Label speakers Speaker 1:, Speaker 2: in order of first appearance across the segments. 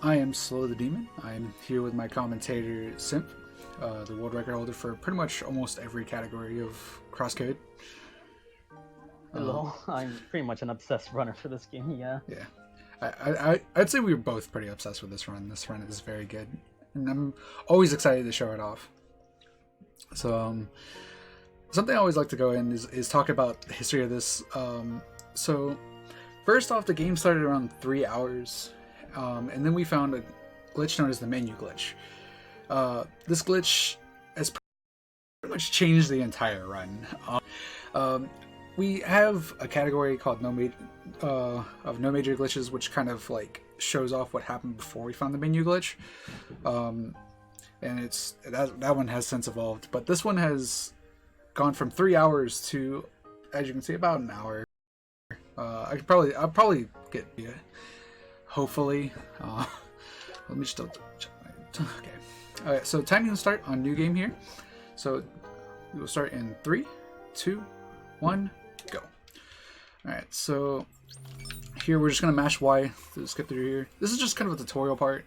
Speaker 1: I am SloaTheDemon. I'm here with my commentator, Simp, the world record holder for pretty much almost every category of CrossCode.
Speaker 2: Hello, I'm pretty much an obsessed runner for this game, yeah.
Speaker 1: Yeah. I'd say we were both pretty obsessed with this run. This run is very good. And I'm always excited to show it off. So, something I always like to go in is talk about the history of this. So, first off, the game started around 3 hours. And then we found a glitch known as the menu glitch. This glitch has pretty much changed the entire run. We have a category called no major glitches, which kind of like shows off what happened before we found the menu glitch. And that one has since evolved, but this one has gone from 3 hours to, as you can see, about an hour. I'll probably get you. Hopefully, let me just double check my. Okay. Alright, so timing will start on new game here. So we will start in 3, 2, 1, go. Alright, so here we're just gonna mash Y to skip through here. This is just kind of a tutorial part.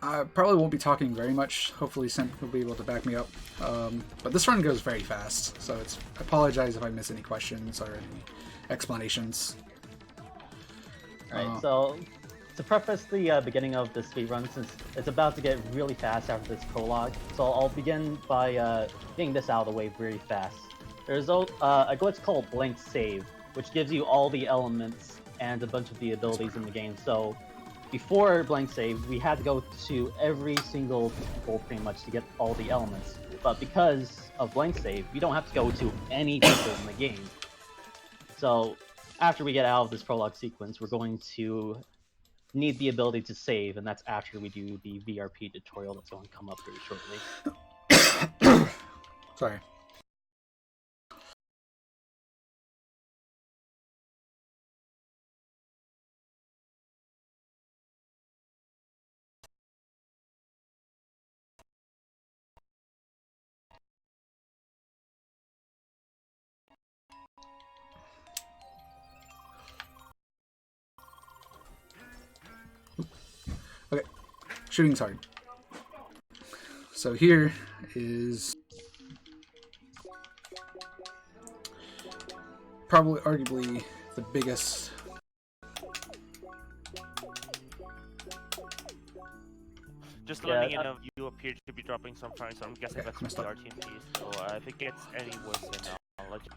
Speaker 1: I probably won't be talking very much. Hopefully Simp will be able to back me up. But this run goes very fast, so I apologize if I miss any questions or any explanations.
Speaker 2: Alright, so to preface the beginning of this speedrun, since it's about to get really fast after this prologue, so I'll begin by getting this out of the way very fast. There's a glitch called blank save, which gives you all the elements and a bunch of the abilities in the game. So before blank save, we had to go to every single people pretty much to get all the elements. But because of blank save, we don't have to go to any people in the game. So after we get out of this prologue sequence, we're going to need the ability to save, and that's after we do the VRP tutorial that's going to come up very shortly.
Speaker 1: Sorry. Okay, shooting's hard. So here is probably arguably the biggest
Speaker 3: Just letting you know, you appear to be dropping some frames, so I'm guessing that's from the RTMP. So if it gets any worse, then I'll let you.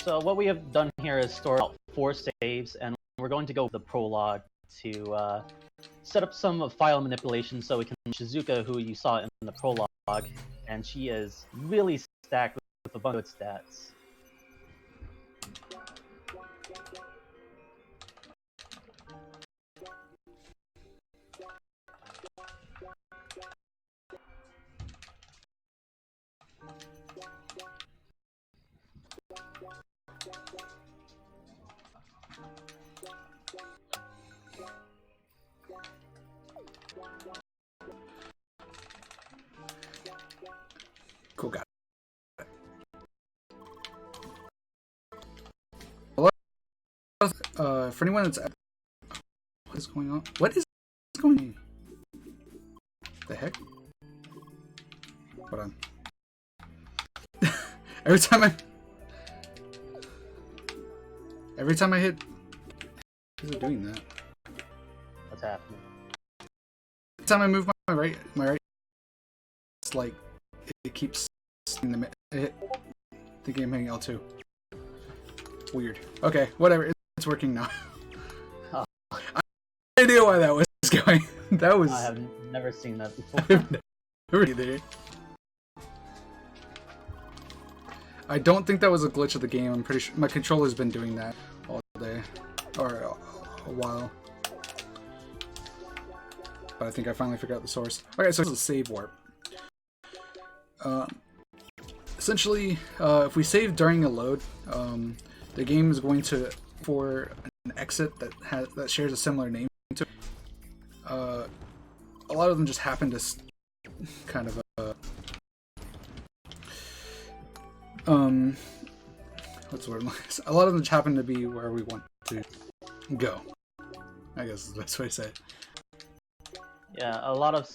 Speaker 2: So what we have done here is store out 4 saves, and we're going to go with the prologue to set up some file manipulation so we can Shizuka, who you saw in the prologue, and she is really stacked with a bunch of stats.
Speaker 1: Cool, got it. For anyone that's what is going on? What is going on? The heck? Hold on. every time I hit, is it doing that?
Speaker 2: What's happening?
Speaker 1: Every time I move my right, it's like it keeps the game hitting L2. It's weird. Okay, whatever. It's working now.
Speaker 2: Oh.
Speaker 1: I have no idea why that was going. That was.
Speaker 2: I have never seen that before.
Speaker 1: Never either. I don't think that was a glitch of the game. I'm pretty sure my controller's been doing that all day, or a while. But I think I finally figured out the source. Okay, so this is a save warp. Essentially, if we save during a load, the game is going to for an exit that shares a similar name to it. A lot of them just happen to kind of what's the word? A lot of them just happen to be where we want to go. I guess is the best way to say it.
Speaker 2: Yeah, a lot of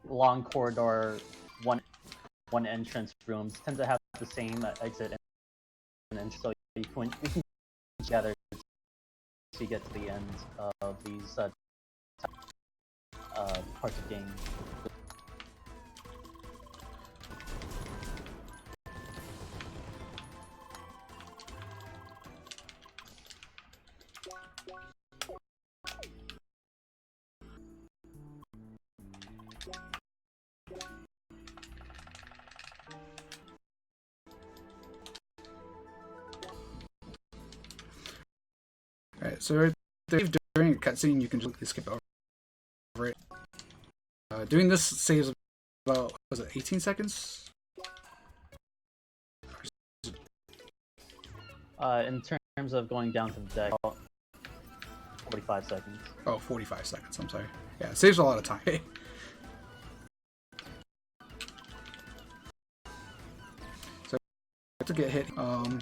Speaker 2: long corridor, one entrance rooms tend to have the same exit and entrance, so we can together to get to the end of these parts of game.
Speaker 1: Alright, so right there, during a cutscene, you can just skip over it. Doing this saves about, was it 18 seconds?
Speaker 2: In terms of going down to the deck, 45 seconds.
Speaker 1: Oh, 45 seconds, I'm sorry. Yeah, it saves a lot of time. So, to get hit, some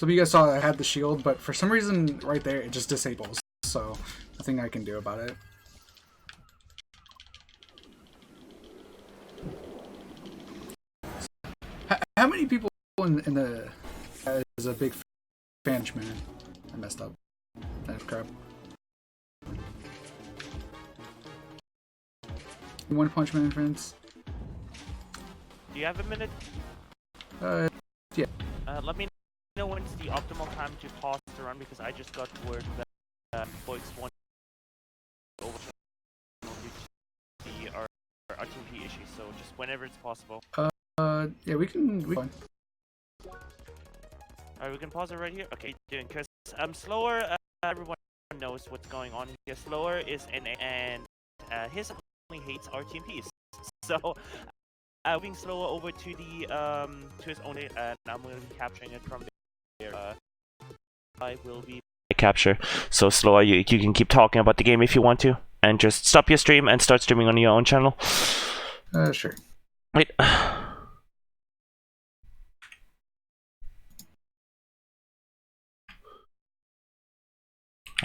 Speaker 1: of you guys saw I had the shield, but for some reason, right there, it just disables. So, nothing I can do about it. How many people in the is a big fan? Man, I messed up. That's crap. One Punch Man fans.
Speaker 3: Do you have a minute?
Speaker 1: Yeah.
Speaker 3: Let me know when's the optimal time to pause the run, because I just got word that Boix won over the RTP issue, so just whenever it's possible.
Speaker 1: Yeah, we can.
Speaker 3: Alright, we can pause it right here. Okay, doing because Slower. Everyone knows what's going on here. Slower is NA, and his only hates RTPs. So, moving Slower over to the to his own, and I'm going to be capturing it from there. I will be capture. So Slower, you can keep talking about the game if you want to, and just stop your stream and start streaming on your own channel.
Speaker 1: Sure.
Speaker 3: Wait.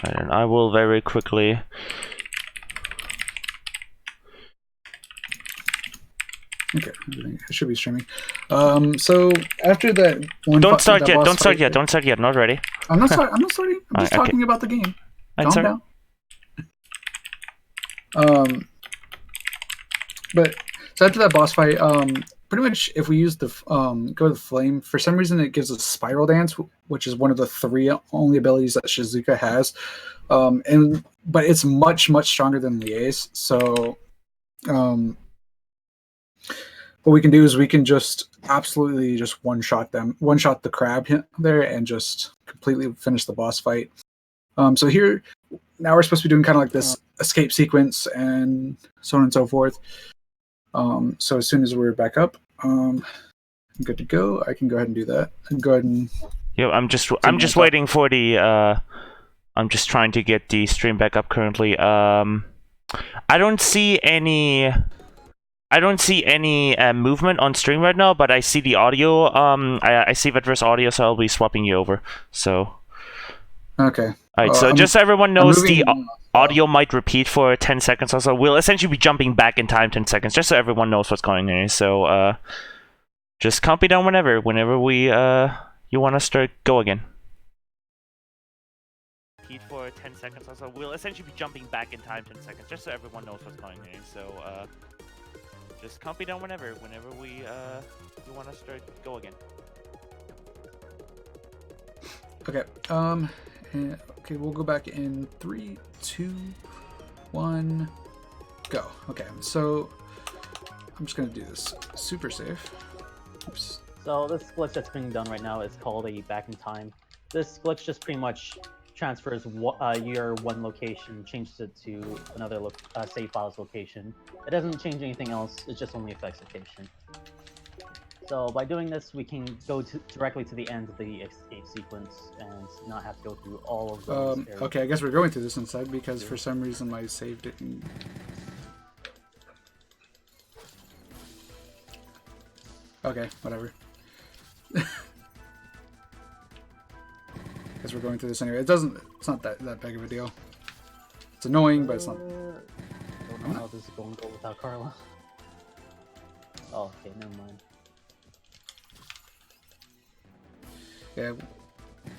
Speaker 3: And I will very quickly.
Speaker 1: Okay, I should be streaming. So after that one.
Speaker 3: Don't start yet. Don't start yet. Don't start yet. Not ready.
Speaker 1: I'm not starting. I'm not starting. I'm just talking about the game. Calm down. But so after that boss fight, pretty much if we use the go to the flame, for some reason it gives us spiral dance, which is one of the 3 only abilities that Shizuka has, but it's much stronger than Liaise. So what we can do is we can just absolutely just one shot the crab there, and just completely finish the boss fight. So here now we're supposed to be doing kind of like this escape sequence and so on and so forth. So as soon as we're back up, I'm good to go. I can go ahead and do that. And go ahead and.
Speaker 3: Yeah, I'm just waiting for the. I'm just trying to get the stream back up currently. I don't see any. Movement on stream right now, but I see the audio. I see Vetverse audio, so I'll be swapping you over. So.
Speaker 1: Okay.
Speaker 3: Alright, so just so everyone knows, the audio might repeat for 10 seconds or so. We'll essentially be jumping back in time 10 seconds, just so everyone knows what's going on. So, just count me down whenever we, you want to start, go again. Repeat for 10 seconds or so. We'll essentially be jumping back in time 10 seconds, just so everyone knows what's going on. So, just count me down whenever we, you want to start, go again.
Speaker 1: Okay. Okay, we'll go back in 3, 2, 1, go. Okay, so I'm just gonna do this super safe. Oops.
Speaker 2: So this glitch that's being done right now is called a back in time. This glitch just pretty much transfers your one location, changes it to another save files location. It doesn't change anything else. It just only affects location. So by doing this, we can go directly to the end of the escape sequence and not have to go through all of those areas.
Speaker 1: Okay, I guess we're going through this instead because for some reason my save didn't. Okay, whatever. Because we're going through this anyway. It's not that big of a deal. It's annoying, but it's not.
Speaker 2: Don't know how this is going to go without Carla. Oh, okay, never mind.
Speaker 1: Yeah,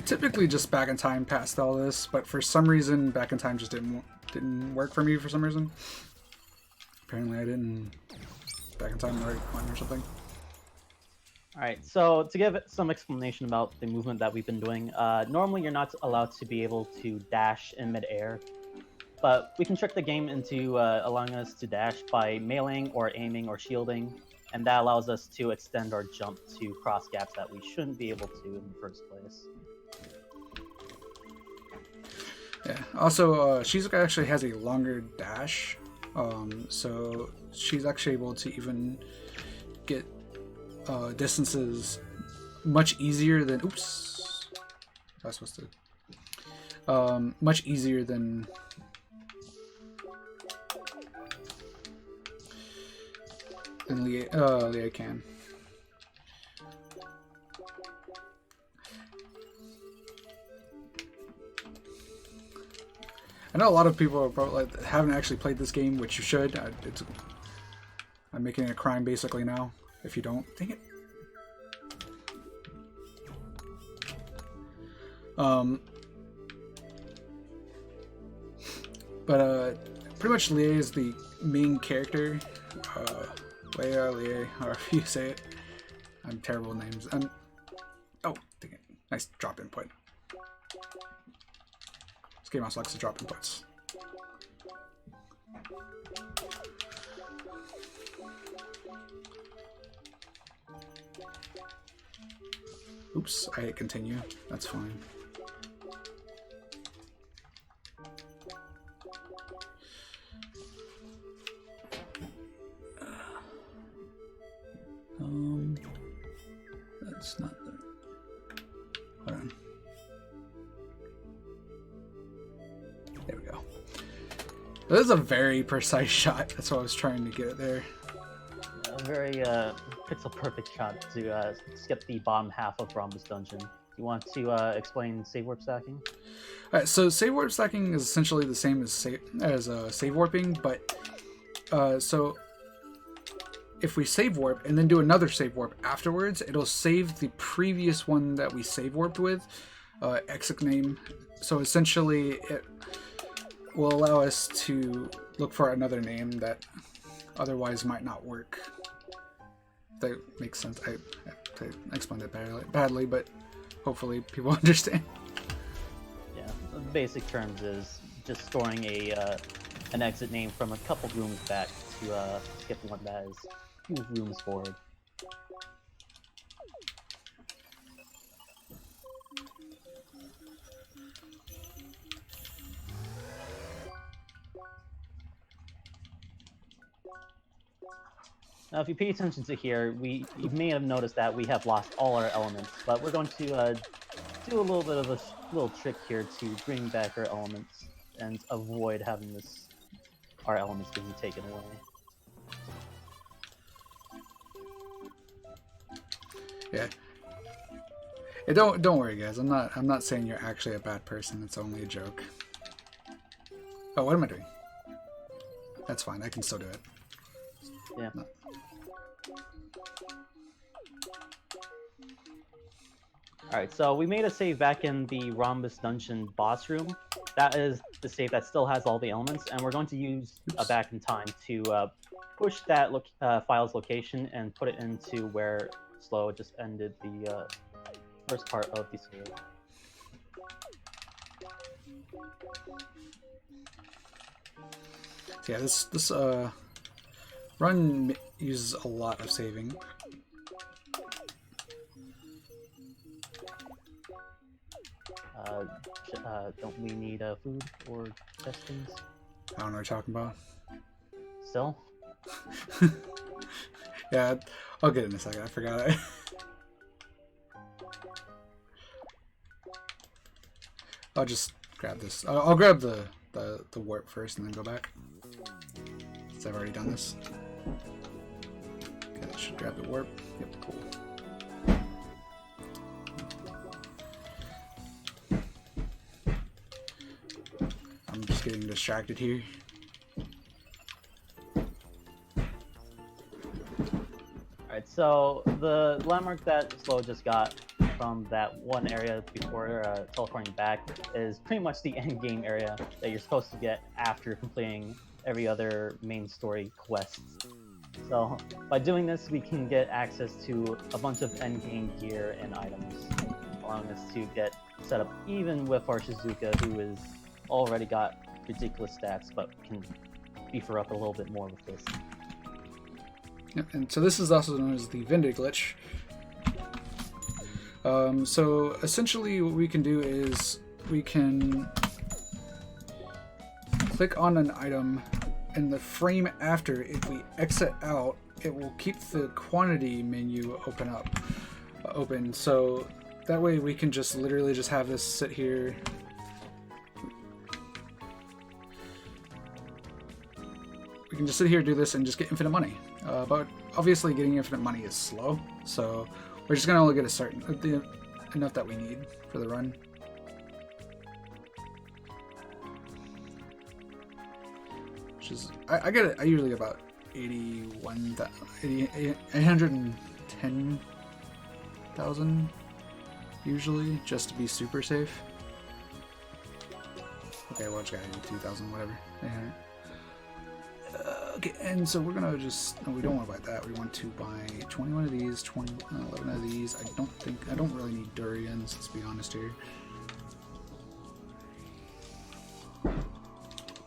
Speaker 1: typically just back in time past all this, but for some reason back in time just didn't work for me for some reason. Apparently I didn't back in time the right one or something.
Speaker 2: Alright, so to give some explanation about the movement that we've been doing, normally you're not allowed to be able to dash in midair, but we can trick the game into allowing us to dash by meleeing or aiming or shielding, and that allows us to extend our jump to cross gaps that we shouldn't be able to in the first place.
Speaker 1: Yeah, also she's actually has a longer dash, so she's actually able to even get distances much easier than oops I was supposed to much easier than Leah can. I know a lot of people are probably haven't actually played this game, which you should. I'm making it a crime basically now if you don't. Dang it. Pretty much Leah is the main character. Leah, however you say it. I'm terrible with names. Oh, dang it. Nice drop input. This game also likes to drop inputs. Oops, I hit continue. That's fine. That's not the... Hold on. There we go. That is a very precise shot. That's what I was trying to get there.
Speaker 2: A very pixel perfect shot to skip the bottom half of Rhombus Dungeon. You want to explain save warp stacking?
Speaker 1: Alright, so save warp stacking is essentially the same as save warping, but so if we save warp and then do another save warp afterwards, it'll save the previous one that we save warped with, exit name. So essentially, it will allow us to look for another name that otherwise might not work. That makes sense. I explained it badly, but hopefully people understand.
Speaker 2: Yeah, the basic terms is just storing an exit name from a couple rooms back to skip one that is a few rooms forward. Now, if you pay attention to here, you may have noticed that we have lost all our elements, but we're going to do a little bit of a little trick here to bring back our elements and avoid having our elements being taken away.
Speaker 1: Yeah. Hey, don't worry, guys. I'm not saying you're actually a bad person. It's only a joke. Oh, what am I doing? That's fine. I can still do it.
Speaker 2: Yeah.
Speaker 1: No.
Speaker 2: Alright, so we made a save back in the Rhombus Dungeon boss room. That is the save that still has all the elements, and we're going to use a back in time to push that file's location and put it into where Slow just ended the first part of the save.
Speaker 1: So yeah, this run uses a lot of saving.
Speaker 2: Don't we need food or testings?
Speaker 1: I don't know what you're talking about.
Speaker 2: Still?
Speaker 1: Yeah, I'll get it in a second. I forgot it. I'll just grab this. I'll grab the warp first and then go back. Since I've already done this. Okay, I should grab the warp. Yep, cool. getting distracted here.
Speaker 2: Alright, so the landmark that Slow just got from that one area before teleporting back is pretty much the end game area that you're supposed to get after completing every other main story quest. So by doing this, we can get access to a bunch of end game gear and items, allowing us to get set up even with our Shizuka, who is already got ridiculous stats, but can beef her up a little bit more with this.
Speaker 1: Yep, and so this is also known as the vendor glitch. So essentially what we can do is we can click on an item, and the frame after, if we exit out, it will keep the quantity menu open. So that way we can just literally just have this sit here. We can just sit here, do this, and just get infinite money. But obviously getting infinite money is slow, so we're just gonna only get a certain enough that we need for the run. Which is, I get it. I usually get about 810,000 usually, just to be super safe. Okay, well, I just gotta do 2,000, whatever. Okay, and so we're gonna just, no, we don't want to buy that. We want to buy 21 of these, 11 of these. I don't really need durians, let's be honest here.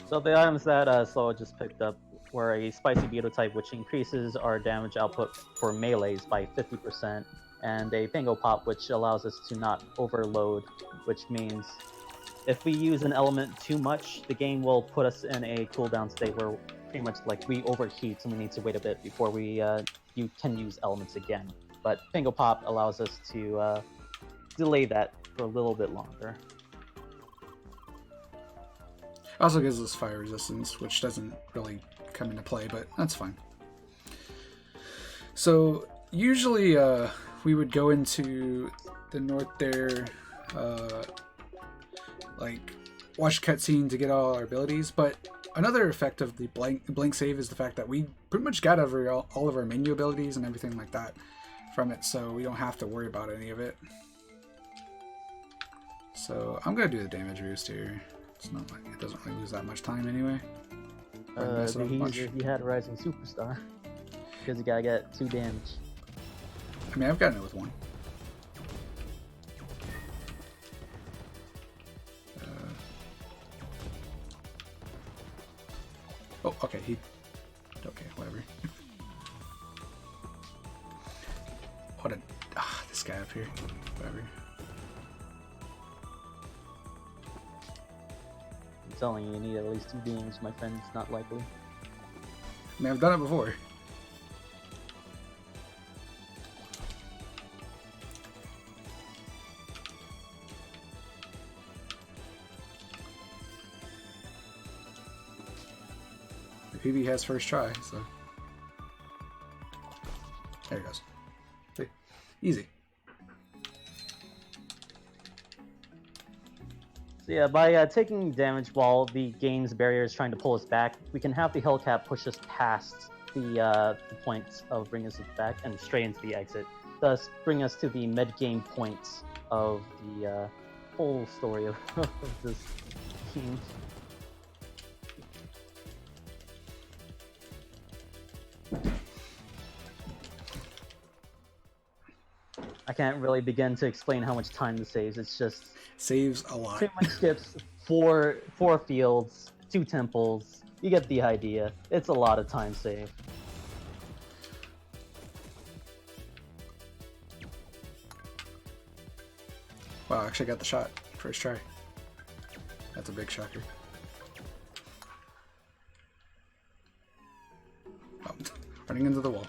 Speaker 2: So the items that Slow just picked up were a spicy beetle type, which increases our damage output for melees by 50%, and a Bingo Pop, which allows us to not overload, which means if we use an element too much, the game will put us in a cooldown state where pretty much like we overheat, and we need to wait a bit before we you can use elements again. But Bingo Pop allows us to delay that for a little bit longer.
Speaker 1: Also gives us fire resistance, which doesn't really come into play, but that's fine. So usually we would go into the north there, like watch cutscene to get all our abilities, but another effect of the blank save is the fact that we pretty much got over all of our menu abilities and everything like that from it, so we don't have to worry about any of it. So I'm gonna do the damage boost here. It's not like it doesn't really lose that much time anyway.
Speaker 2: He had a Rising Superstar because you gotta get 2 damage.
Speaker 1: I mean, I've gotten it with 1. Oh, okay, okay, whatever. What this guy up here, whatever.
Speaker 2: I'm telling you, you need at least 2 damage, my friend. It's not likely.
Speaker 1: I mean, I've done it before. The PB has first try, so there it goes. See? Easy.
Speaker 2: So yeah, by taking damage while the game's barrier is trying to pull us back, we can have the Hellcat push us past the points of bringing us back and straight into the exit, thus bring us to the mid-game points of the whole story of this team. I can't really begin to explain how much time this saves. It's just
Speaker 1: saves a lot.
Speaker 2: Pretty much skips four fields, 2 temples. You get the idea. It's a lot of time saved.
Speaker 1: Wow, I actually got the shot first try. That's a big shocker. Oh, running into the wall.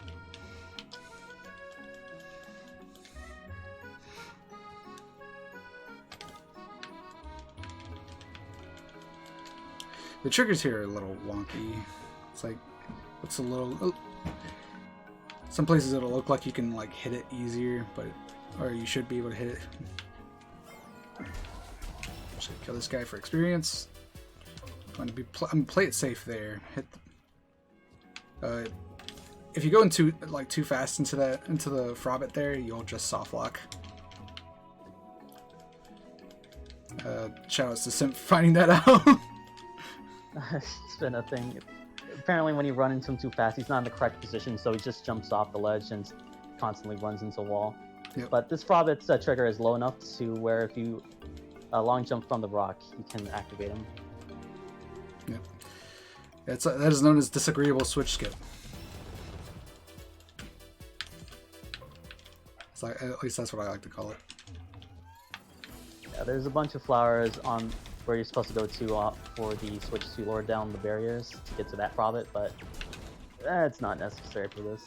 Speaker 1: The triggers here are a little wonky. It's like, it's a little... Some places it'll look like you can like hit it easier, but or you should be able to hit it. Should kill this guy for experience. want to be play it safe there. Hit. If you go into like too fast into the Frobbit there, you'll just soft lock. Shout outs to Simp for finding that out.
Speaker 2: It's been a thing. Apparently, when you run into him too fast, he's not in the correct position, so he just jumps off the ledge and constantly runs into a wall.
Speaker 1: Yep.
Speaker 2: But this Frobbit's trigger is low enough to where if you long jump from the rock, you can activate him.
Speaker 1: Yep. That is known as disagreeable switch skip. It's like, at least that's what I like to call it.
Speaker 2: Yeah, there's a bunch of flowers on where you're supposed to go to for the switch to lower down the barriers to get to that Frobbit, but it's not necessary for this.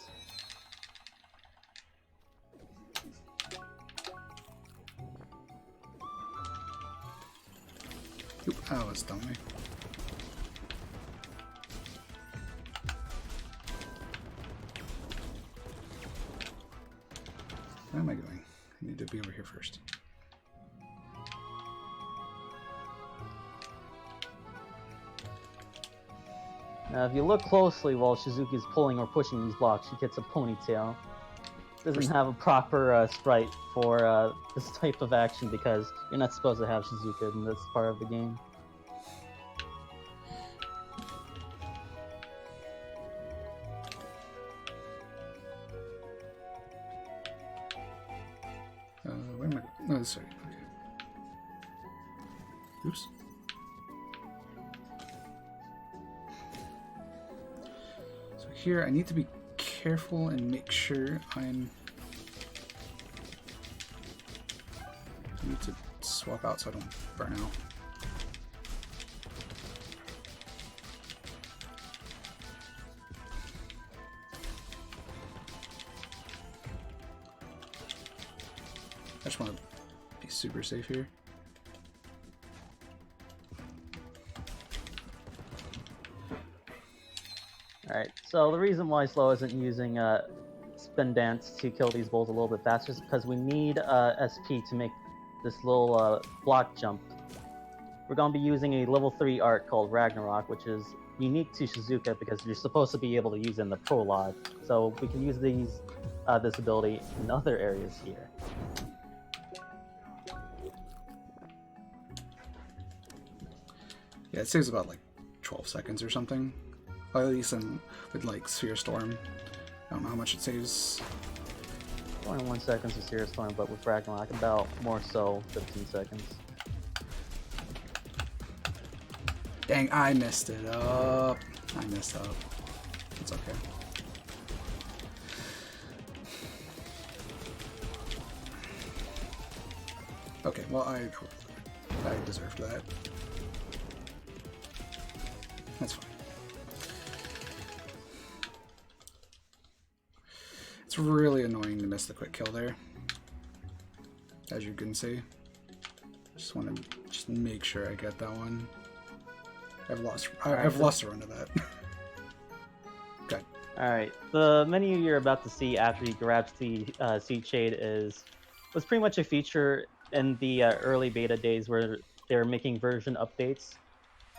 Speaker 1: Oop, oh, it's done me. Where am I going? I need to be over here first.
Speaker 2: Now, if you look closely while Shizuki's pulling or pushing these blocks, she gets a ponytail. Doesn't have a proper sprite for this type of action because you're not supposed to have Shizuka in this part of the game.
Speaker 1: Where am I? No, sorry. Okay. Oops. So here, I need to be careful and make sure I need to swap out so I don't burn out. I just want to be super safe here.
Speaker 2: Alright, so the reason why Slow isn't using Spin Dance to kill these bulls a little bit faster is because we need SP to make this little block jump. We're going to be using a level 3 art called Ragnarok, which is unique to Shizuka because you're supposed to be able to use it in the prologue. So we can use this ability in other areas here.
Speaker 1: Yeah, it saves about like 12 seconds or something. Well, at least with like Sphere Storm. I don't know how much it saves.
Speaker 2: 21 seconds of Serious Storm, but with Ragnarok about more so 15 seconds.
Speaker 1: Dang, I messed it up. I messed up. It's okay. Okay, well, I deserved that. That's fine. It's really annoying to miss the quick kill there, as you can see. Just want to just make sure I get that one. I've lost a run to that. Okay.
Speaker 2: Alright, the menu you're about to see after you grab the Seed Shade was pretty much a feature in the early beta days where they were making version updates.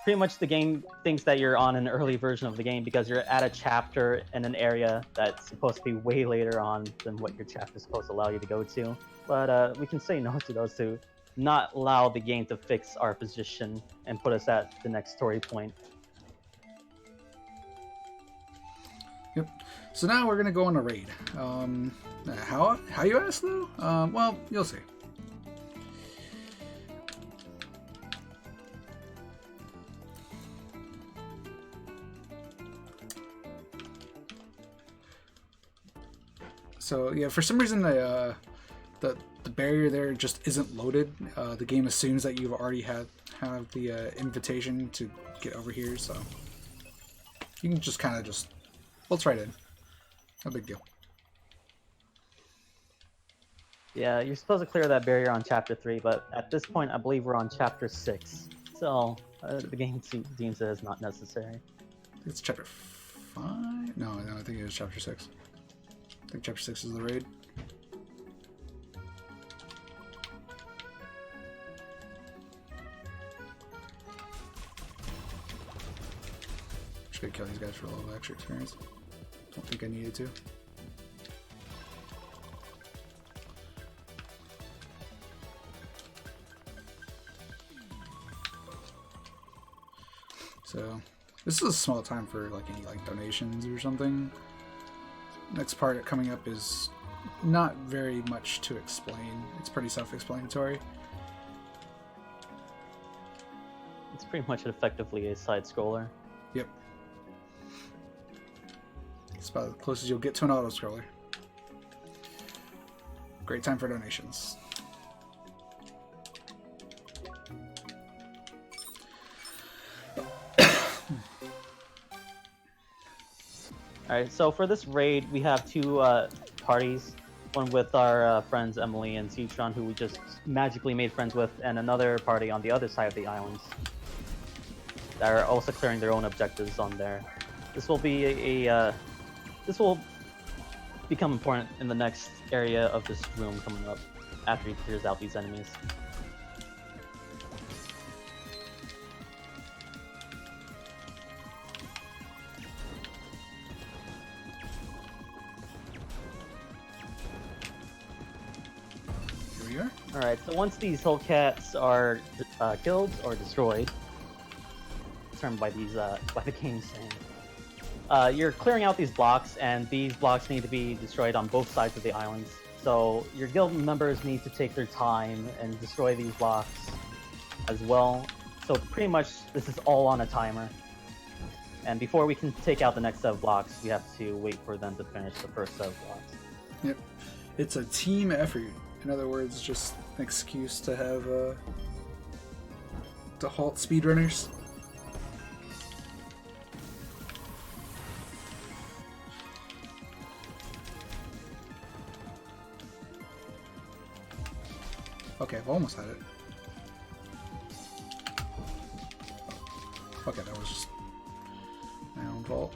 Speaker 2: Pretty much the game thinks that you're on an early version of the game because you're at a chapter in an area that's supposed to be way later on than what your chapter is supposed to allow you to go to. But we can say no to those to not allow the game to fix our position and put us at the next story point.
Speaker 1: Yep. So now we're gonna go on a raid. How you ask though? Well, you'll see. So yeah, for some reason the barrier there just isn't loaded. The game assumes that you've already have the invitation to get over here, so you can just kind of just waltz right in. No big deal.
Speaker 2: Yeah, you're supposed to clear that barrier on chapter 3, but at this point I believe we're on chapter 6. So the game deems it as not necessary.
Speaker 1: I think it's chapter 5? No, I think it was chapter 6. I think chapter 6 is the raid. gonna kill these guys for a little extra experience. Don't think I needed to. So this is a small time for like any like donations or something. Next part coming up is not very much to explain. It's pretty self-explanatory.
Speaker 2: It's pretty much effectively a side scroller.
Speaker 1: Yep. It's about as close as you'll get to an auto scroller. Great time for donations.
Speaker 2: Alright, so for this raid, we have two parties. One with our friends Emily and Citron, who we just magically made friends with, and another party on the other side of the islands that are also clearing their own objectives on there. This will be this will become important in the next area of this room coming up after he clears out these enemies. Alright, so once these Hellcats are killed or destroyed, determined by these by the game saying, you're clearing out these blocks, and these blocks need to be destroyed on both sides of the islands. So your guild members need to take their time and destroy these blocks as well. So pretty much this is all on a timer. And before we can take out the next set of blocks, we have to wait for them to finish the first set of blocks.
Speaker 1: Yep. It's a team effort. In other words, just an excuse to have to halt speedrunners. Okay, I've almost had it. Okay, that was just my own fault.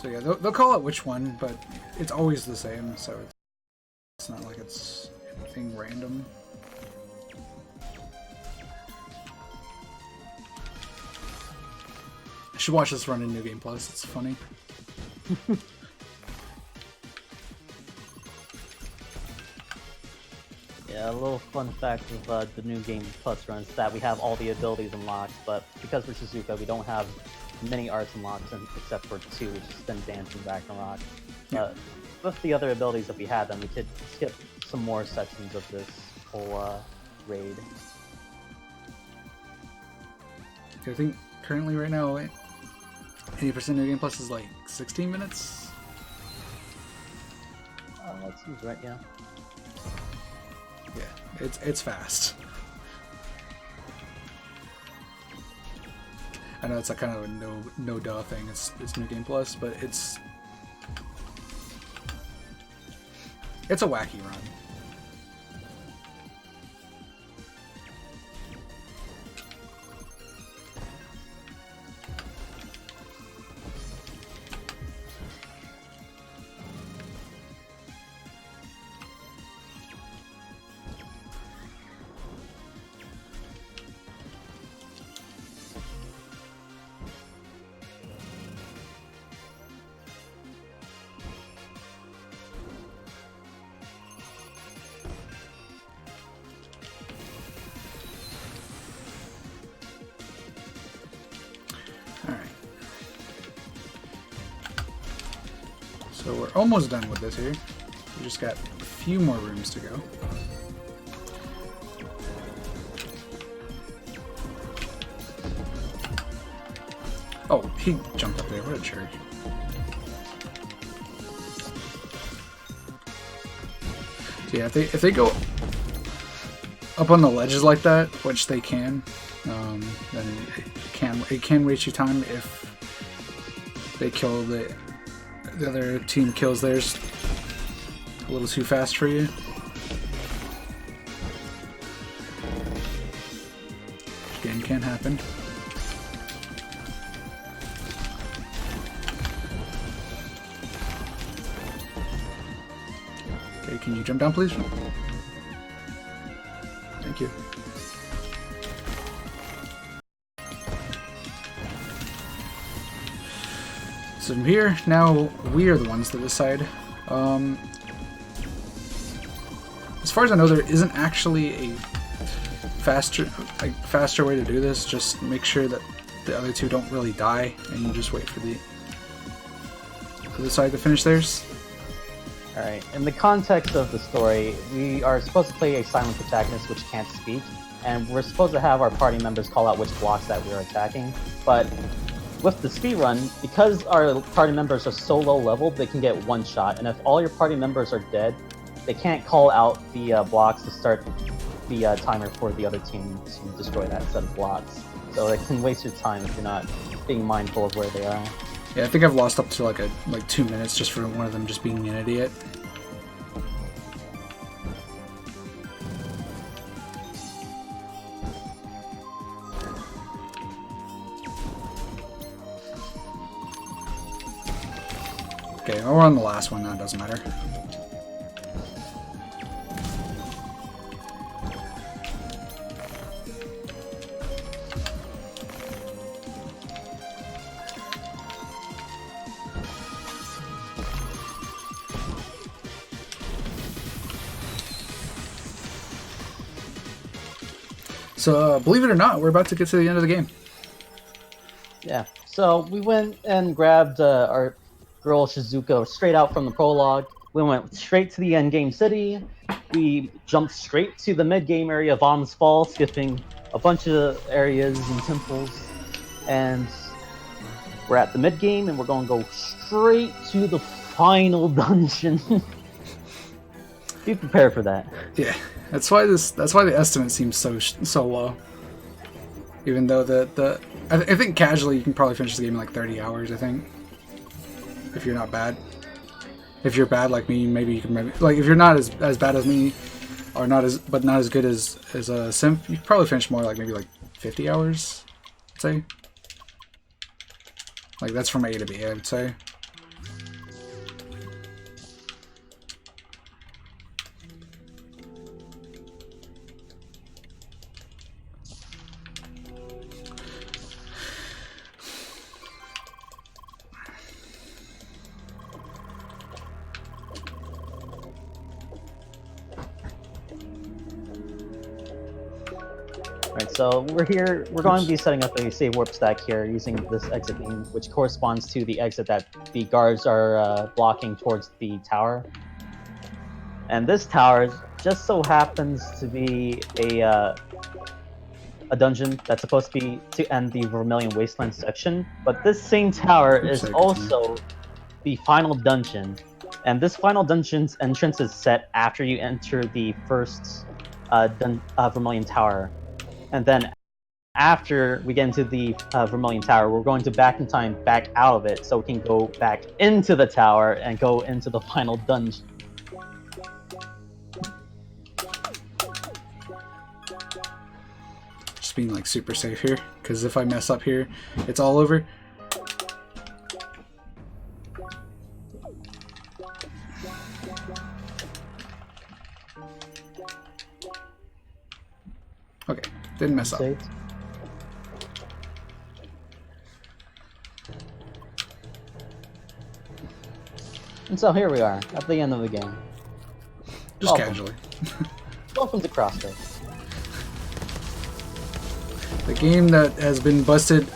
Speaker 1: So yeah, they'll call it which one, but it's always the same, so it's not like it's anything random. I should watch this run in New Game Plus, it's funny.
Speaker 2: Yeah, a little fun fact of the New Game Plus runs is that we have all the abilities unlocked, but because we're Suzuka, we don't have many arts unlocks except for two, which is Spin Dance and Ragnarok. With the other abilities that we had, then we could skip some more sections of this whole raid.
Speaker 1: I think currently right now, 80% New Game Plus is like 16 minutes?
Speaker 2: That seems right, yeah.
Speaker 1: Yeah, it's fast. I know it's a kind of a no duh thing. It's New Game Plus, but it's a wacky run. So we're almost done with this here. We just got a few more rooms to go. Oh, he jumped up there. What a jerk. So yeah, if they go up on the ledges like that, which they can, then it can waste your time if they kill the other team kills theirs a little too fast for you. Again, can happen. Okay, can you jump down, please? you. So from here, now we are the ones that decide. As far as I know, there isn't actually a faster way to do this. Just make sure that the other two don't really die, and you just wait for the other side to finish theirs.
Speaker 2: Alright, in the context of the story, we are supposed to play a silent protagonist which can't speak, and we're supposed to have our party members call out which blocks that we're attacking, but with the speedrun, because our party members are so low level, they can get one shot, and if all your party members are dead, they can't call out the blocks to start the timer for the other team to destroy that set of blocks. So it can waste your time if you're not being mindful of where they are.
Speaker 1: Yeah, I think I've lost up to like 2 minutes just for one of them just being an idiot. Okay, well, we're on the last one now, it doesn't matter. So, believe it or not, we're about to get to the end of the game.
Speaker 2: Yeah, so we went and grabbed our girl Shizuka straight out from the prologue. We went straight to the endgame city. We jumped straight to the mid-game area of Om's Fall, skipping a bunch of areas and temples. And we're at the mid-game, and we're going to go straight to the final dungeon. Be prepared for that.
Speaker 1: Yeah, that's why the estimate seems so low. Even though I think casually you can probably finish the game in like 30 hours. I think if you're not bad. If you're bad like me, maybe you can like if you're not as bad as me, or not as good as a simp, you can probably finish more like maybe like 50 hours. I'd say. Like that's from A to B, I'd say.
Speaker 2: Alright, so we're here. We're going to be setting up a save warp stack here using this exit beam, which corresponds to the exit that the guards are blocking towards the tower. And this tower just so happens to be a dungeon that's supposed to be to end the Vermilion Wasteland section. But this same tower is also the final dungeon, and this final dungeon's entrance is set after you enter the first Vermilion Tower. And then after we get into the Vermilion Tower, we're going to back in time back out of it so we can go back into the tower and go into the final dungeon.
Speaker 1: Just being like super safe here, because if I mess up here, it's all over. Okay, didn't mess up.
Speaker 2: Saved. And so here we are, at the end of the game.
Speaker 1: Just casually.
Speaker 2: Welcome to CrossCode.
Speaker 1: The game that has been busted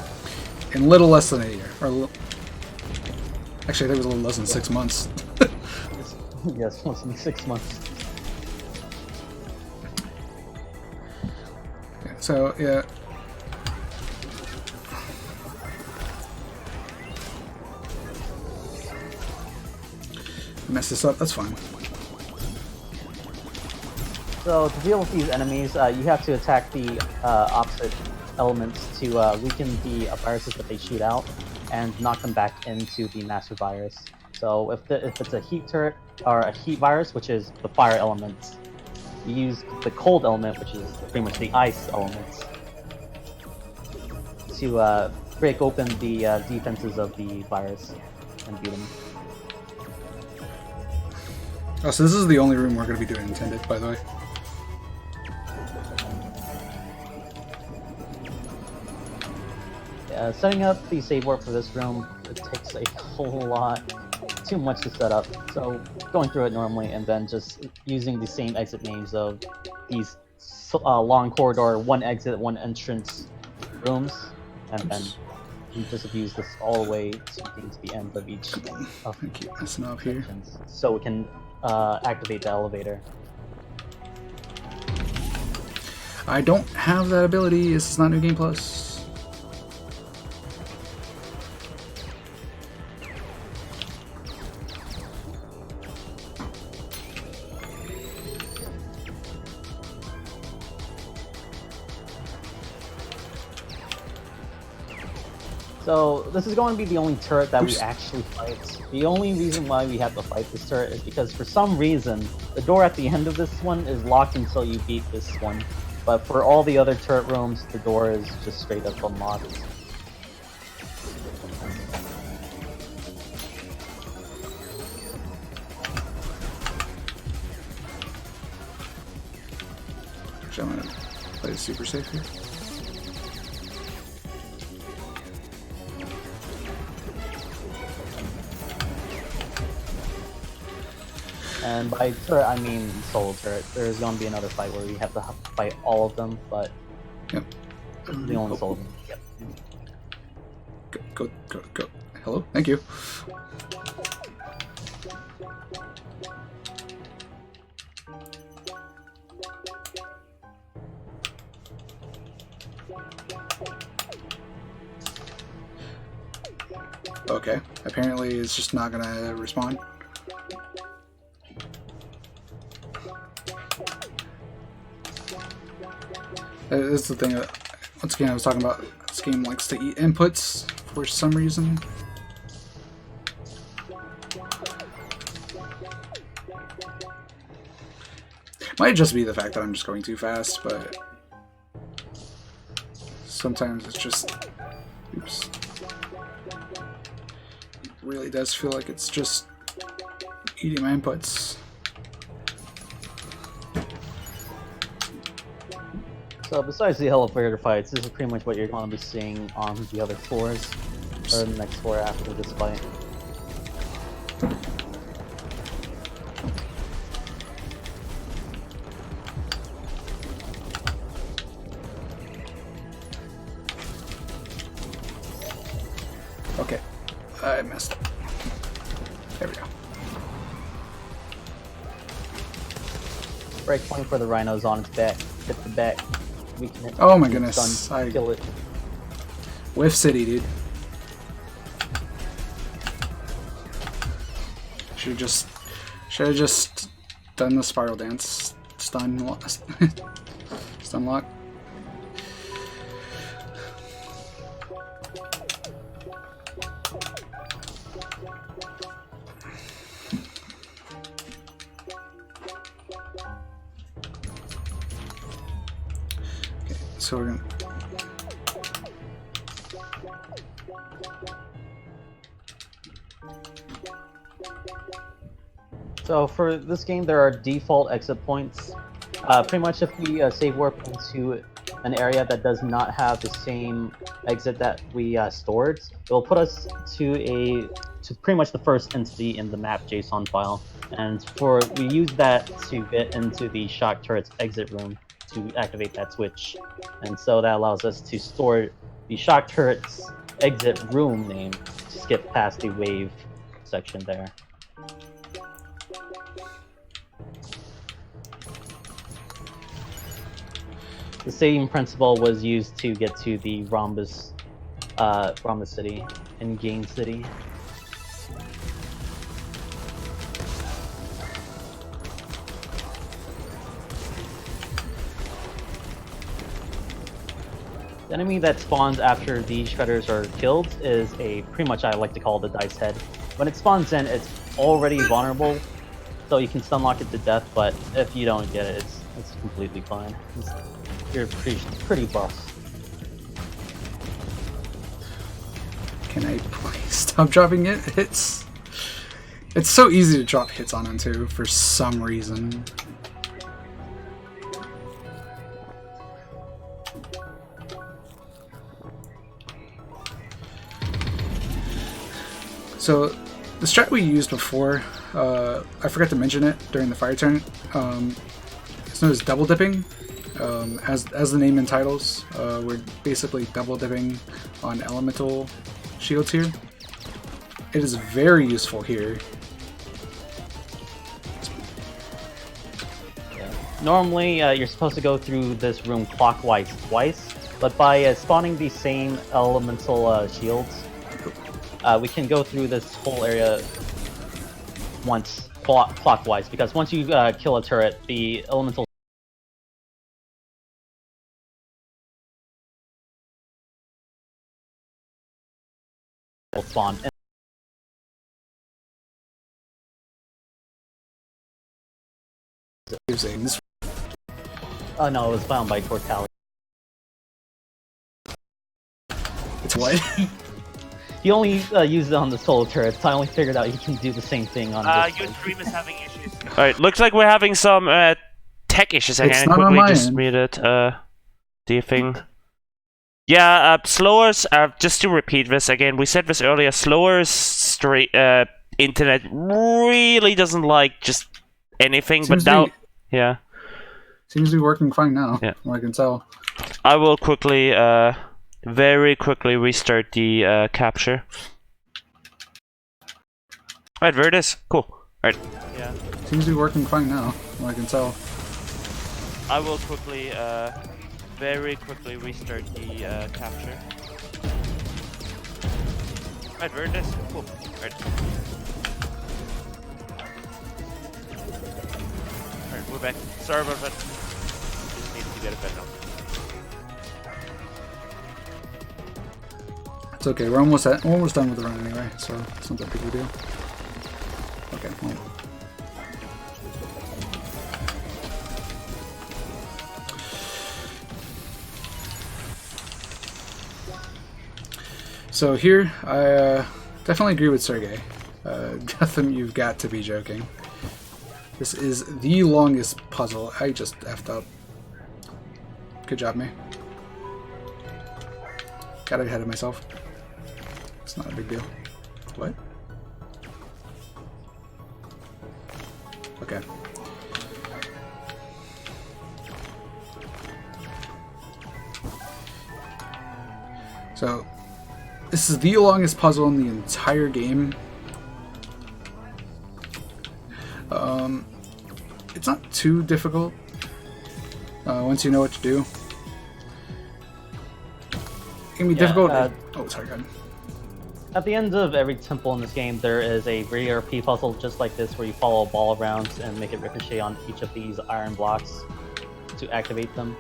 Speaker 1: in little less than a year. Or actually, I think it was a little less than 6 months.
Speaker 2: Yes, less than 6 months.
Speaker 1: So, yeah. Mess this up, that's fine.
Speaker 2: So to deal with these enemies, you have to attack the opposite elements to weaken the viruses that they shoot out and knock them back into the master virus. So if it's a heat turret or a heat virus, which is the fire elements, you use the cold element, which is pretty much the ice elements, to break open the defenses of the virus and beat them.
Speaker 1: Oh, so this is the only room we're going to be doing intended, by the way.
Speaker 2: Yeah, setting up the save warp for this room, it takes a whole lot, too much to set up. So going through it normally and then just using the same exit names of these long corridor, one exit, one entrance rooms, and then you just use this all the way to the end of each of
Speaker 1: I keep messing up here.
Speaker 2: sections, so we can activate the elevator.
Speaker 1: I don't have that ability. This is not New Game Plus.
Speaker 2: So this is going to be the only turret that we actually fight. The only reason why we have to fight this turret is because for some reason, the door at the end of this one is locked until you beat this one. But for all the other turret rooms, the door is just straight up unlocked.
Speaker 1: Actually, I'm gonna play it super safe here.
Speaker 2: And by turret, I mean solo turret. There's going to be another fight where we have to fight all of them, but
Speaker 1: Yep.
Speaker 2: this is the only solo one. Yep.
Speaker 1: Go. Hello? Thank you. Okay. Apparently it's just not gonna respond. That's the thing that, once again, I was talking about. This game likes to eat inputs for some reason. Might just be the fact that I'm just going too fast, but sometimes it's just, oops. It really does feel like it's just eating my inputs.
Speaker 2: So besides the elevator fights, this is pretty much what you're going to be seeing on the other floors, or the next floor after this fight.
Speaker 1: Okay, I messed up. There we go.
Speaker 2: Breakpoint for the rhinos on its back. Hit the back. Weaken it.
Speaker 1: Oh my goodness,
Speaker 2: Stun, kill it.
Speaker 1: Whiff City, dude. Should have just done the spiral dance. Stun lock. Okay, so we're gonna.
Speaker 2: So for this game, there are default exit points. Pretty much if we save warp into an area that does not have the same exit that we stored, it will put us to pretty much the first entity in the map JSON file. And we use that to get into the shock turret's exit room to activate that switch. And so that allows us to store the shock turret's exit room name to skip past the wave section there. The same principle was used to get to the Rhombus City in Gain City. The enemy that spawns after the shredders are killed is pretty much I like to call the dice head. When it spawns in, it's already vulnerable, so you can stunlock it to death. But if you don't get it, it's completely fine. You're pretty boss.
Speaker 1: Can I please stop dropping hits? It's so easy to drop hits on him too, for some reason. So the strat we used before, I forgot to mention it during the fire turn. It's known as double dipping. As the name entitles, we're basically double dipping on elemental shields here. It is very useful here.
Speaker 2: Yeah. Normally, you're supposed to go through this room clockwise twice, but by spawning the same elemental shields, we can go through this whole area once clockwise, because once you kill a turret, the elemental will spawn. No, it was found by Tortali.
Speaker 1: It's what?
Speaker 2: He only used it on the solo turrets, so I only figured out he can do the same thing on this.
Speaker 3: Your stream is having issues. Alright, looks like we're having some tech issues. I
Speaker 1: It's
Speaker 3: can
Speaker 1: not on
Speaker 3: quickly
Speaker 1: my
Speaker 3: just
Speaker 1: end.
Speaker 3: read it. Do you think? Yeah, Slower's, just to repeat this again, we said this earlier, Slower's straight internet really doesn't like just anything,
Speaker 1: Seems
Speaker 3: but now...
Speaker 1: to be-
Speaker 3: Yeah.
Speaker 1: Seems to be working fine now,
Speaker 3: Yeah.
Speaker 1: from what I can tell.
Speaker 3: I will quickly, very quickly restart the capture. Alright, there it is. Cool. Alright. Yeah.
Speaker 1: Seems to be working fine now, from what I can tell.
Speaker 3: I will quickly, very quickly restart the capture. Alright, there it is. Cool. Alright. Alright, we're back. Sorry about that. Just needed to get it back now.
Speaker 1: It's okay, we're almost done with the run anyway, so it's not that big of a deal. Okay, well. So here, I definitely agree with Sergey. Definitely, you've got to be joking. This is the longest puzzle. I just effed up. Good job, me. Got ahead of myself. It's not a big deal. What? Okay. So, this is the longest puzzle in the entire game. It's not too difficult once you know what to do. It can be difficult. Oh, sorry, go ahead.
Speaker 2: At the end of every temple in this game, there is a VRP puzzle just like this, where you follow a ball around and make it ricochet on each of these iron blocks to activate them.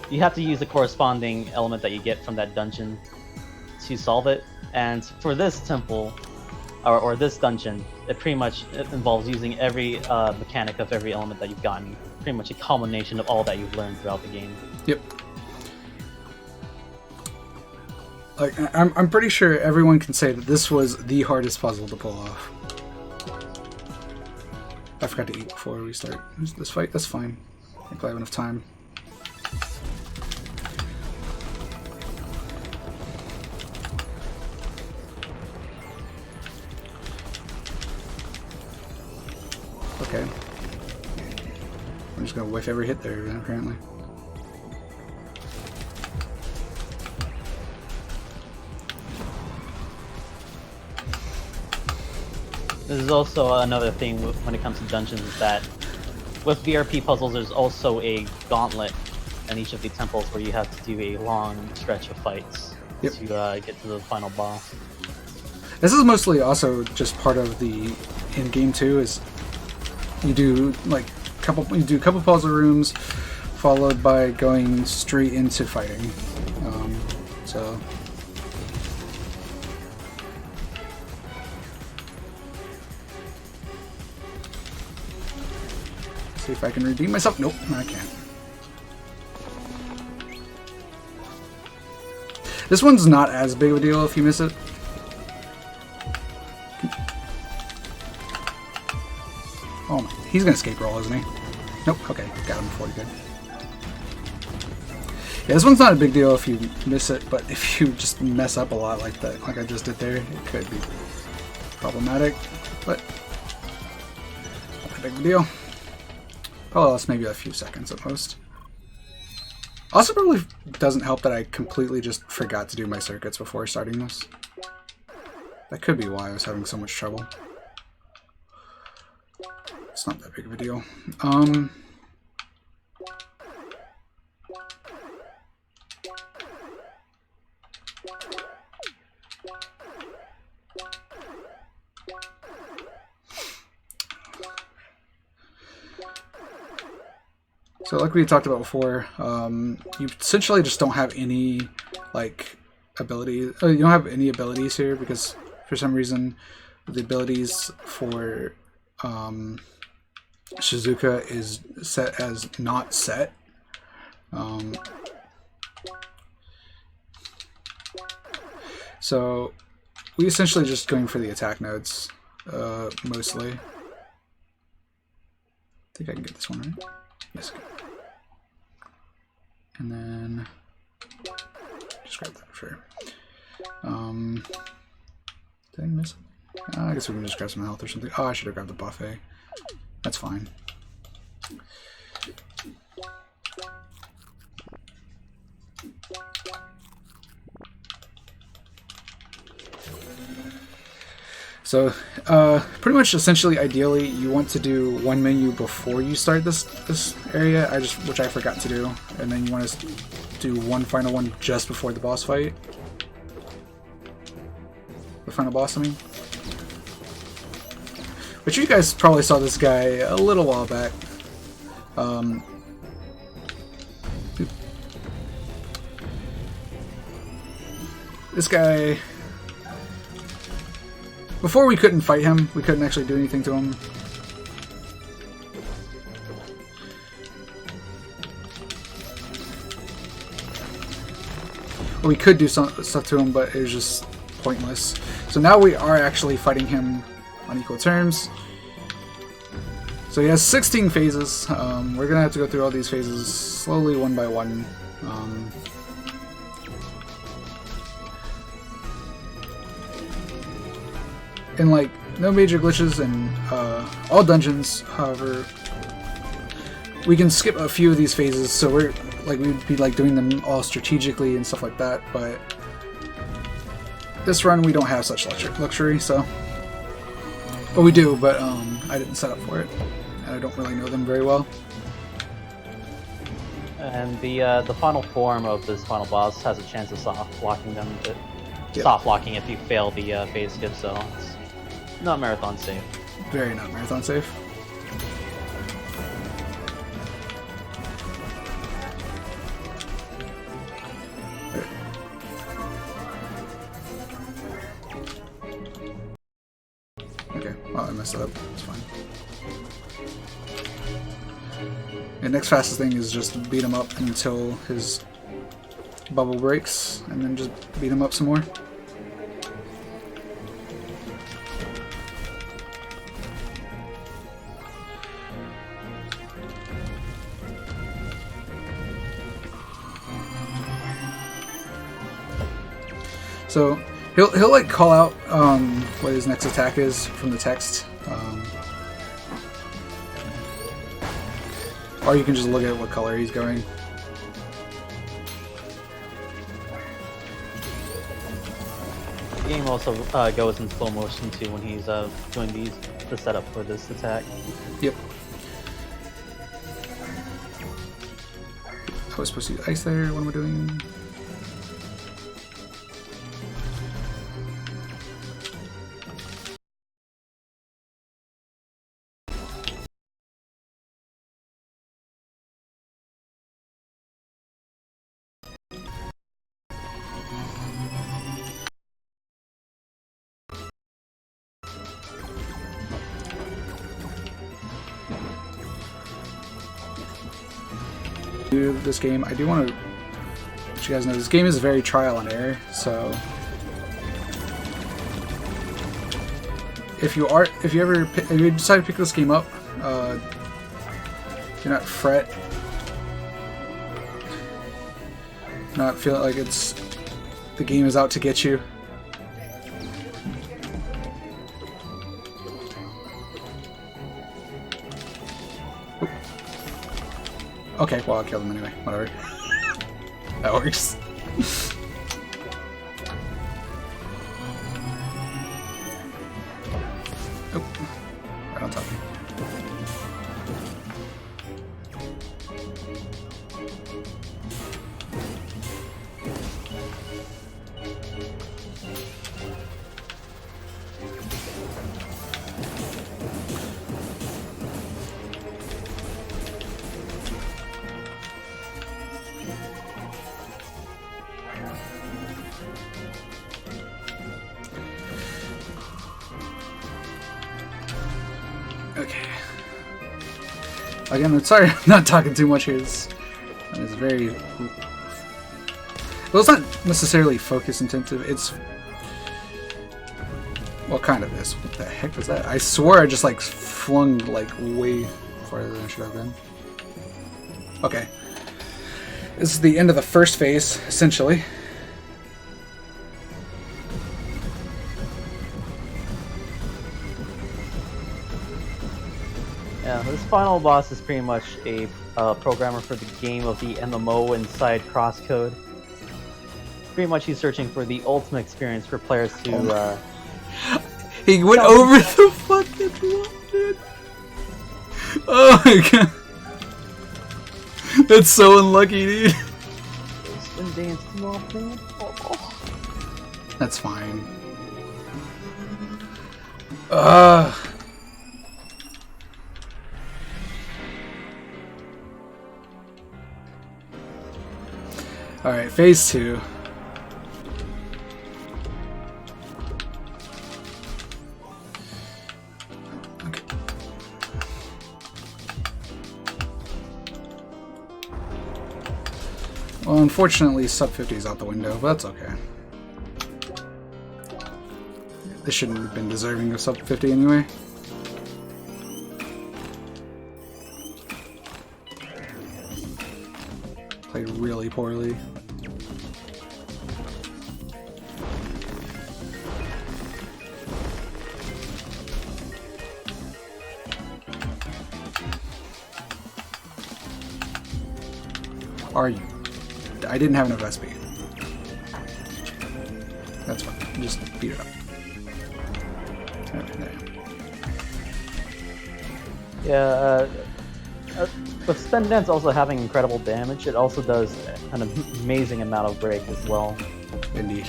Speaker 2: You have to use the corresponding element that you get from that dungeon to solve it. And for this temple, or this dungeon, it pretty much involves using every mechanic of every element that you've gotten. Pretty much a culmination of all that you've learned throughout the game.
Speaker 1: Yep. Like, I'm pretty sure everyone can say that this was the hardest puzzle to pull off. I forgot to eat before we start this fight. That's fine. I think I have enough time. Okay. I'm just gonna whiff every hit there, apparently.
Speaker 2: This is also another thing when it comes to dungeons, is that with VRP puzzles, there's also a gauntlet in each of the temples where you have to do a long stretch of fights to get to the final boss.
Speaker 1: This is mostly also just part of the in-game too. Is you do like a couple puzzle rooms, followed by going straight into fighting. So. See if I can redeem myself. Nope, I can't. This one's not as big of a deal if you miss it. Oh my, he's gonna escape roll, isn't he? Nope, okay, got him before he could. Yeah, this one's not a big deal if you miss it, but if you just mess up a lot like that, like I just did there, it could be problematic, but not a big deal. Probably lost maybe a few seconds at most. Also probably doesn't help that I completely just forgot to do my circuits before starting this. That could be why I was having so much trouble. It's not that big of a deal. So like we talked about before, you essentially just don't have any like abilities. You don't have any abilities here because for some reason the abilities for Shizuka is set as not set. So we essentially just going for the attack nodes mostly. I think I can get this one right. Yes. And then just grab that for sure. Did I miss it? I guess we can just grab some health or something. Oh, I should have grabbed the buffet. That's fine. So, pretty much, essentially, ideally, you want to do one menu before you start this area. Which I forgot to do, and then you want to do one final one just before the boss fight. The final boss, I mean. But you guys probably saw this guy a little while back. This guy. Before we couldn't fight him, we couldn't actually do anything to him. Well, we could do some stuff to him, but it was just pointless. So now we are actually fighting him on equal terms. So he has 16 phases. We're gonna have to go through all these phases slowly, one by one. And like no major glitches in all dungeons. However, we can skip a few of these phases, so we'd be like doing them all strategically and stuff like that. But this run we don't have such luxury, so well we do, but I didn't set up for it, and I don't really know them very well.
Speaker 2: And the final form of this final boss has a chance of soft locking them, but soft locking if you fail the phase skip, so it's not marathon safe.
Speaker 1: Very not marathon safe. Okay, well I messed it up. It's fine. The next fastest thing is just beat him up until his bubble breaks, and then just beat him up some more. So he'll like call out what his next attack is from the text, or you can just look at what color he's going.
Speaker 2: The game also goes in slow motion too when he's doing the setup for this attack.
Speaker 1: Yep. I was supposed to use ice there. What am I doing? This game, I do want to let you guys know this game is very trial and error, so if you decide to pick this game up, do not fret. Not feel like the game is out to get you. Oop. Okay, well I'll kill them anyway. Whatever. That works. Oh, right on top. Okay. Again, I'm sorry I'm not talking too much here. It's very... Well, it's not necessarily focus intensive. It's... Well, kind of is. What the heck was that? I swear I just, like, flung, like, way farther than I should have been. Okay. This is the end of the first phase, essentially.
Speaker 2: Yeah, this final boss is pretty much a programmer for the game of the MMO inside CrossCode. Pretty much he's searching for the ultimate experience for players to...
Speaker 1: He went over the fucking wall, dude. Oh my god. That's so unlucky, dude. That's fine. Alright, phase 2. Okay. Well, unfortunately, sub 50 is out the window, but that's okay. This shouldn't have been deserving of sub 50 anyway. Played really poorly. Are you? I didn't have enough SP. That's fine. Just beat it up. Okay,
Speaker 2: Yeah, with Spend Dance also having incredible damage, it also does an amazing amount of break as well.
Speaker 1: Indeed.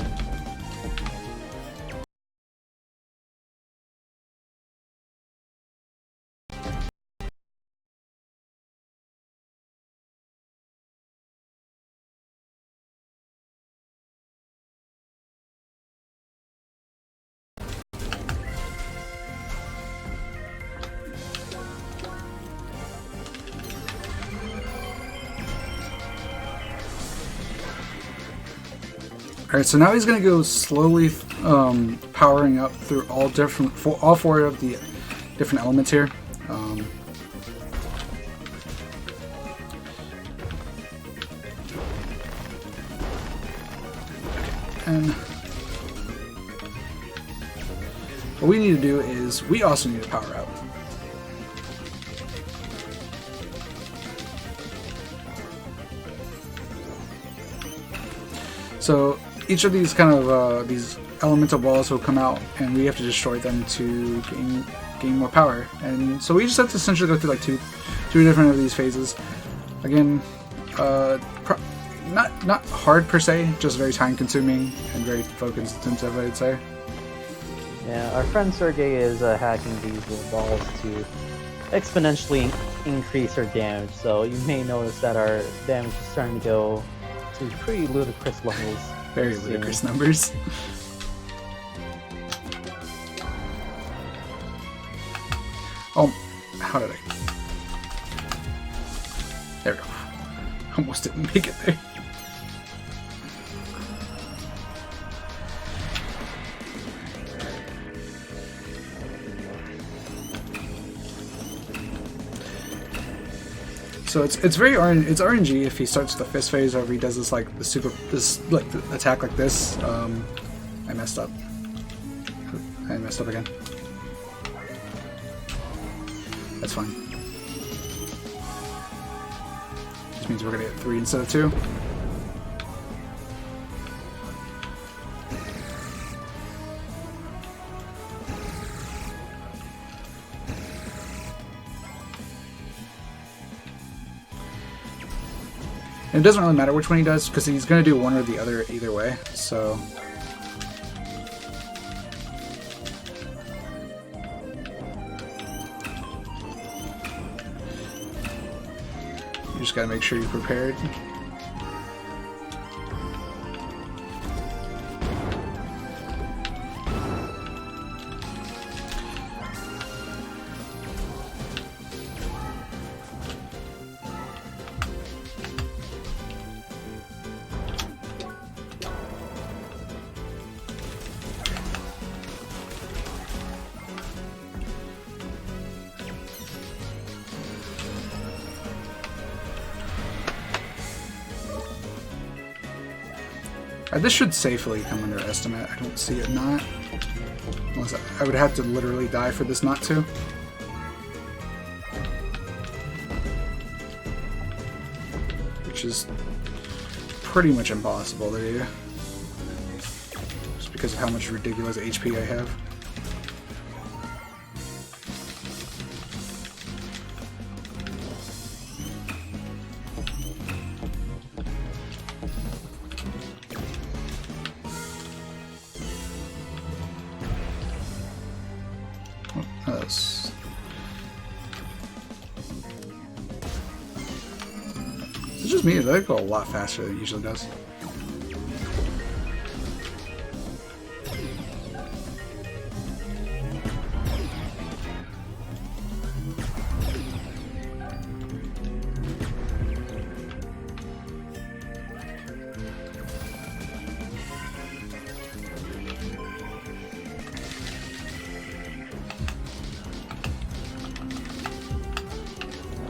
Speaker 1: Alright, so now he's going to go slowly powering up through all four of the different elements here. And what we need to do is we also need to power up. So each of these kind of these elemental balls will come out, and we have to destroy them to gain more power. And so we just have to essentially go through like two different of these phases. Again, not hard per se, just very time consuming and very focus intensive, I'd say.
Speaker 2: Yeah, our friend Sergey is hacking these little balls to exponentially increase our damage. So you may notice that our damage is starting to go to pretty ludicrous levels.
Speaker 1: Very ludicrous numbers. Oh, how did I? There we go. Almost didn't make it there. So it's very it's RNG if he starts the fist phase or if he does this like the attack like this. I messed up. I messed up again. That's fine. Which means we're gonna get 3 instead of 2. And it doesn't really matter which one he does, because he's going to do one or the other either way, so... You just got to make sure you're prepared. This should safely come under estimate. I don't see it not. Unless I would have to literally die for this not to. Which is pretty much impossible to do. Just because of how much ridiculous HP I have. It's just me, that go a lot faster than it usually does.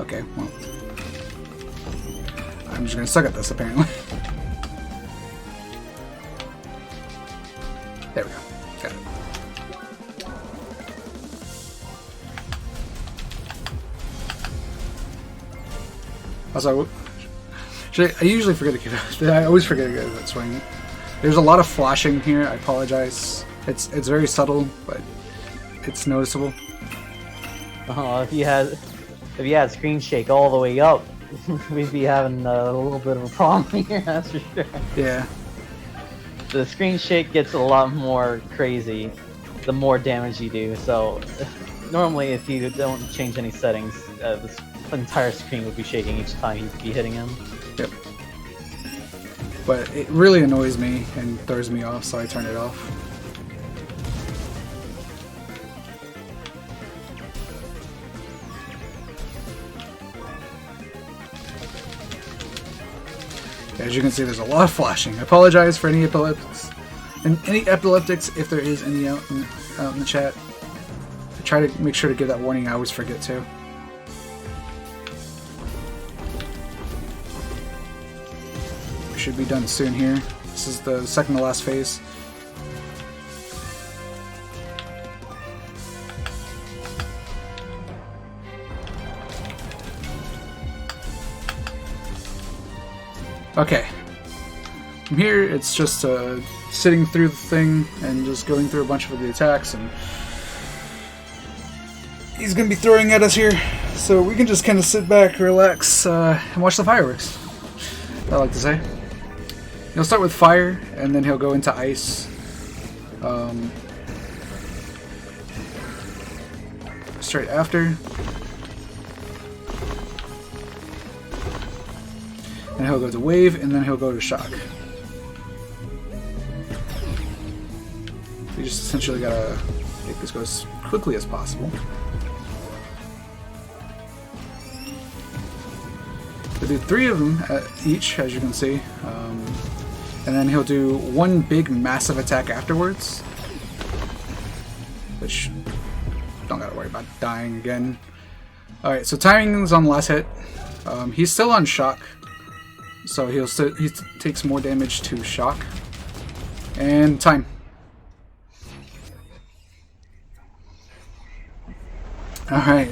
Speaker 1: Okay, well. I'm just gonna suck at this, apparently. There we go. Got it. Also, I usually forget to get. I always forget to get that swing. There's a lot of flashing here. I apologize. It's very subtle, but it's noticeable.
Speaker 2: Oh, if you had screen shake all the way up, we'd be having a little bit of a problem here, that's for sure.
Speaker 1: Yeah.
Speaker 2: The screen shake gets a lot more crazy the more damage you do, so normally if you don't change any settings, the entire screen would be shaking each time you'd be hitting him.
Speaker 1: Yep. But it really annoys me and throws me off, so I turn it off. As you can see, there's a lot of flashing. I apologize for any epileptics, if there is any out in the chat. I try to make sure to give that warning. I always forget to. We should be done soon here. This is the second to last phase. Okay. From here, it's just sitting through the thing and just going through a bunch of the attacks, and he's gonna be throwing at us here, so we can just kind of sit back, relax, and watch the fireworks. I like to say. He'll start with fire, and then he'll go into ice. Straight after. And he'll go to wave, and then he'll go to shock. We just essentially gotta make this go as quickly as possible. We'll do 3 of them each, as you can see. And then he'll do one big massive attack afterwards. Which, don't gotta worry about dying again. Alright, so timing is on the last hit. He's still on shock, so he takes more damage to shock. And time. All right.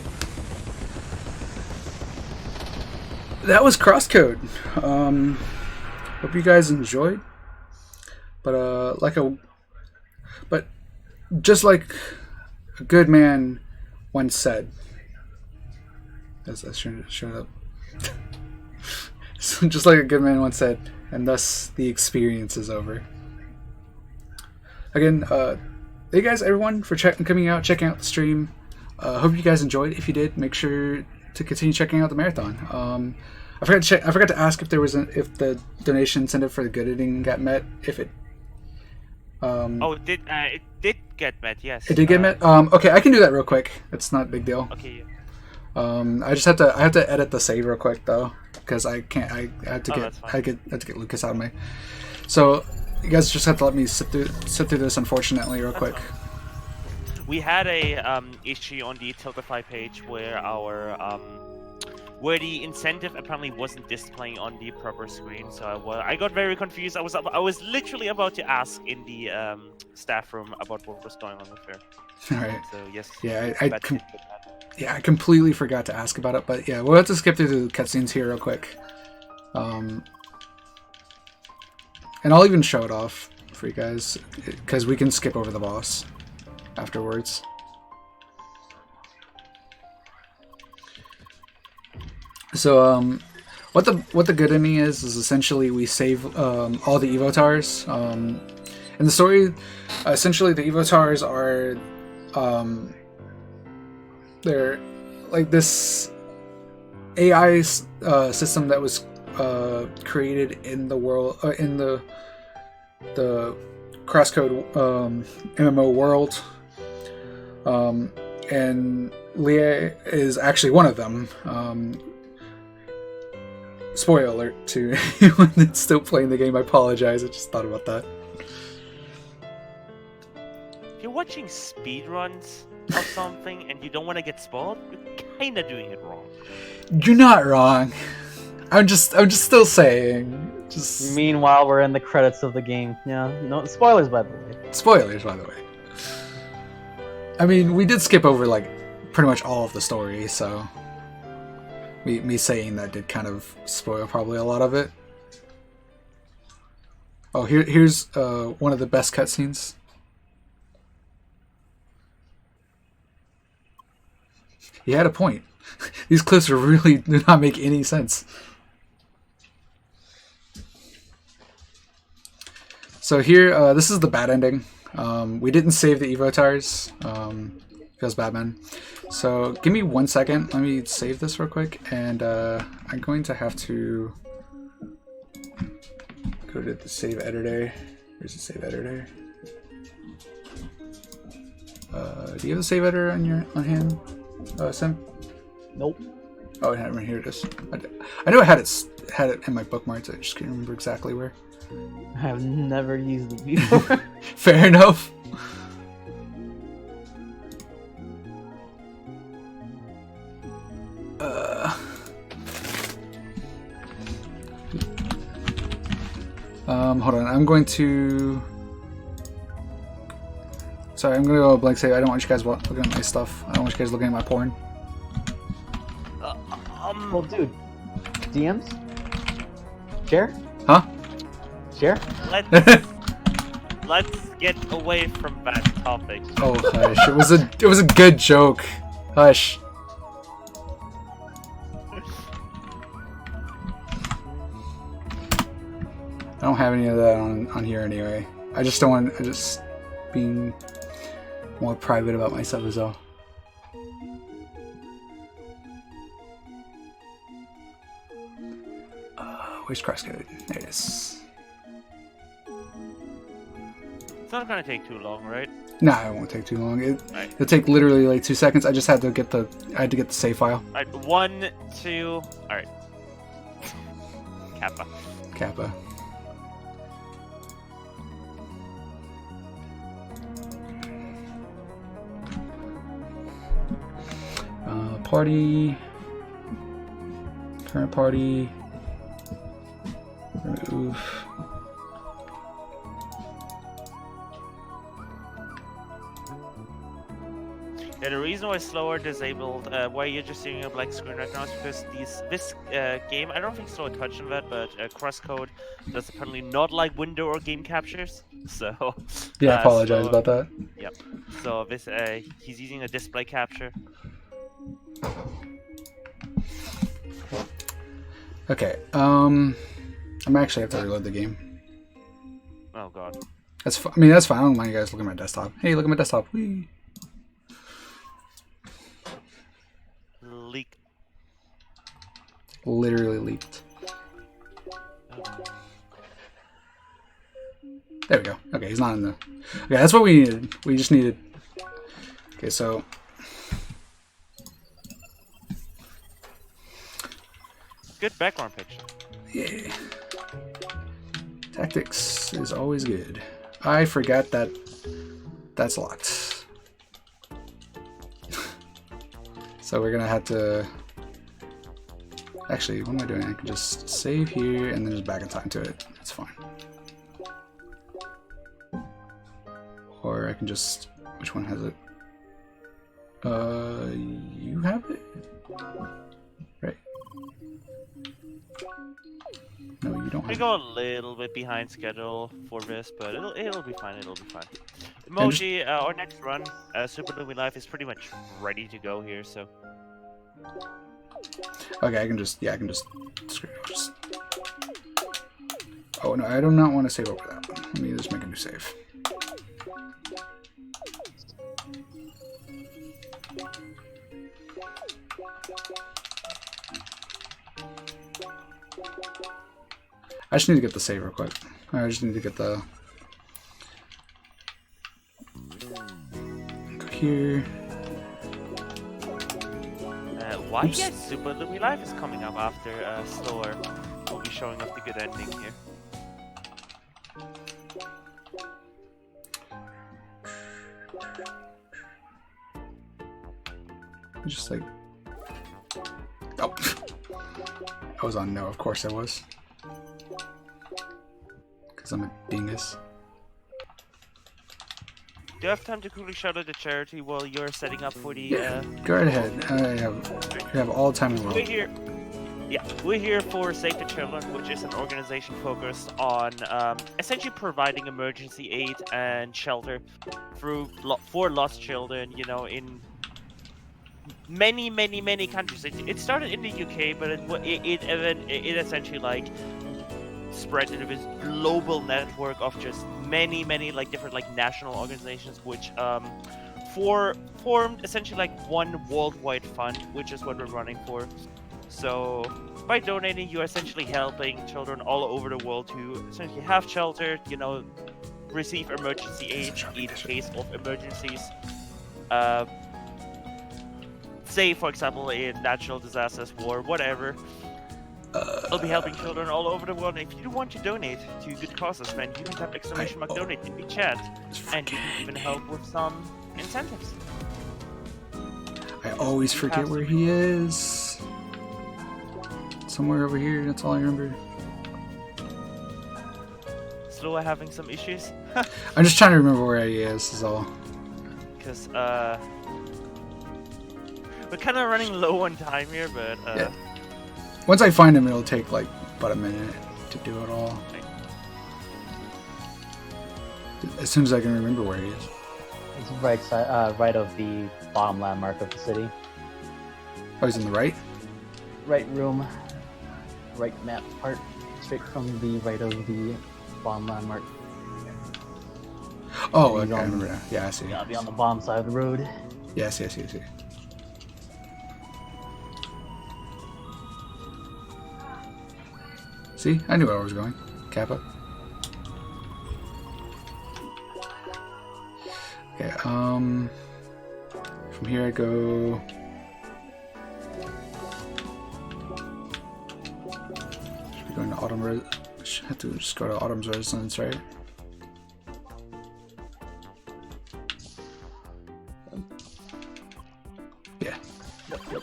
Speaker 1: That was CrossCode. Hope you guys enjoyed. But just like a good man once said. That's showing up. So just like a good man once said, and thus the experience is over. Again, thank you guys, everyone, for coming out, checking out the stream. Hope you guys enjoyed. If you did, make sure to continue checking out the marathon. I forgot to ask if there was if the donation incentive for the good editing got met. If it.
Speaker 3: It did get met. Yes.
Speaker 1: It did get met. Okay, I can do that real quick. It's not a big deal.
Speaker 3: Okay.
Speaker 1: I just have to edit the save real quick though, because I can't. I had to get Lucas out of my. So you guys just have to let me sit through this, unfortunately, real quick.
Speaker 3: We had a issue on the Tiltify page where where the incentive apparently wasn't displaying on the proper screen, so I got very confused. I was literally about to ask in the staff room about what was going on with her.
Speaker 1: All right.
Speaker 3: So yes.
Speaker 1: Yeah, I completely forgot to ask about it, but yeah, we'll have to skip through the cutscenes here real quick. And I'll even show it off for you guys, because we can skip over the boss afterwards. So what the good ending is essentially we save all the Evotars. In the story, essentially the Evotars are they're like this AI system that was created in the world in the CrossCode MMO world, and Leah is actually one of them. Spoiler alert to anyone that's still playing the game. I apologize. I just thought about that.
Speaker 3: If you're watching speedruns of something and you don't want to get spoiled, you're kind of doing it wrong.
Speaker 1: You're not wrong. I'm just still saying. Just
Speaker 2: Meanwhile, we're in the credits of the game. Yeah, no spoilers, by the way.
Speaker 1: Spoilers, by the way. I mean, we did skip over like pretty much all of the story, so me saying that did kind of spoil probably a lot of it. Oh, here's one of the best cutscenes. He had a point. These clips really do not make any sense. So here, this is the bad ending. We didn't save the Evotars. Feels bad, man. So give me 1 second. Let me save this real quick, and I'm going to have to go to the save editor. Where's the save editor? Do you have the save editor on hand, Sim?
Speaker 2: Nope.
Speaker 1: Oh, here it is. I know I had it in my bookmarks. I just can't remember exactly where.
Speaker 2: I have never used it before.
Speaker 1: Fair enough. Hold on. I'm going to. Sorry, I'm gonna go blank save. I don't want you guys looking at my stuff. I don't want you guys looking at my porn.
Speaker 2: Well, dude, DMs? Share?
Speaker 1: Huh?
Speaker 2: Share?
Speaker 3: Let's get away from that topic.
Speaker 1: Oh, hush! It was a good joke. Hush. I don't have any of that on here anyway. I just don't want. I just being more private about myself as well. Where's CrossCode? There it is.
Speaker 3: It's not gonna take too long, right?
Speaker 1: Nah, it won't take too long. It'll take literally like 2 seconds. I just had to get the save file.
Speaker 3: Alright, 1, 2. Alright. Kappa.
Speaker 1: Kappa. Party. Current party. Remove.
Speaker 3: Yeah, the reason why slower disabled, why you're just seeing a black screen right now is because this game, I don't think Slower touched on that, but CrossCode does apparently not like window or game captures. So
Speaker 1: Yeah, I apologize
Speaker 3: Slower,
Speaker 1: about that.
Speaker 3: yep. So this he's using a display capture.
Speaker 1: Okay. I'm actually have to reload the game.
Speaker 3: Oh god.
Speaker 1: I mean, that's fine. I don't mind you guys looking at my desktop. Hey, look at my desktop. Whee.
Speaker 3: Leak.
Speaker 1: Literally leaked. There we go. Okay, he's not in the... Okay, that's what we needed. We just needed... Okay, so...
Speaker 3: Good background picture.
Speaker 1: Yeah. Tactics is always good. I forgot that that's locked. So we're gonna have to... Actually, what am I doing? I can just save here and then just back in time to it. It's fine. Or I can just... Which one has it? You have it? Right. No, you don't
Speaker 3: We
Speaker 1: have
Speaker 3: go a little bit behind schedule for this, but it'll be fine. It'll be fine. Emoji, our next run, Super Louis Life is pretty much ready to go here. So
Speaker 1: Okay, I can just... Yeah, I can just... Oh, no, I do not want to save over that. Let me just make a new save. I just need to get the save real quick. I just need to get the... Go here.
Speaker 3: why
Speaker 1: Oops.
Speaker 3: yes, Super Louis Life is coming up after Slower. We'll be showing off the good ending here.
Speaker 1: Just like... Oh. I was on no, of course I was. Because I'm a dingus.
Speaker 3: Do you have time to quickly shout out the charity while you're setting up for the...
Speaker 1: Yeah, go right ahead. You have all the time in the world.
Speaker 3: We're here. Yeah, we're here for Save the Children, which is an organization focused on essentially providing emergency aid and shelter for lost children. You know, in many countries. It started in the UK, but it essentially like spread into this global network of just many like different like national organizations, which formed essentially like one worldwide fund, which is what we're running for. So by donating, you're essentially helping children all over the world to essentially have shelter, you know, receive emergency aid in case of emergencies. Say, for example, in natural disasters, war, whatever. I'll be helping children all over the world. And if you want to donate to good causes, then you can type exclamation mark donate in the chat, and you can even help with some incentives.
Speaker 1: I always forget where he is. Somewhere over here, that's all I remember.
Speaker 3: Slower having some issues?
Speaker 1: I'm just trying to remember where he is all.
Speaker 3: Because, we're kind of running low on time here, but,
Speaker 1: yeah. Once I find him, it'll take, like, about a minute to do it all. As soon as I can remember where he is.
Speaker 2: It's right side, right of the bottom landmark of the city.
Speaker 1: Oh, he's in the right?
Speaker 2: Right room, right map part, straight from the right of the bottom landmark.
Speaker 1: Oh, okay, I remember now. Yeah, I see.
Speaker 2: Yeah, I'll be on the bottom side of the road.
Speaker 1: Yes. See? I knew where I was going. Kappa. Okay, from here I go... Should be going to Autumn have to just go to Autumn's residence, right? Yeah.
Speaker 2: Yep.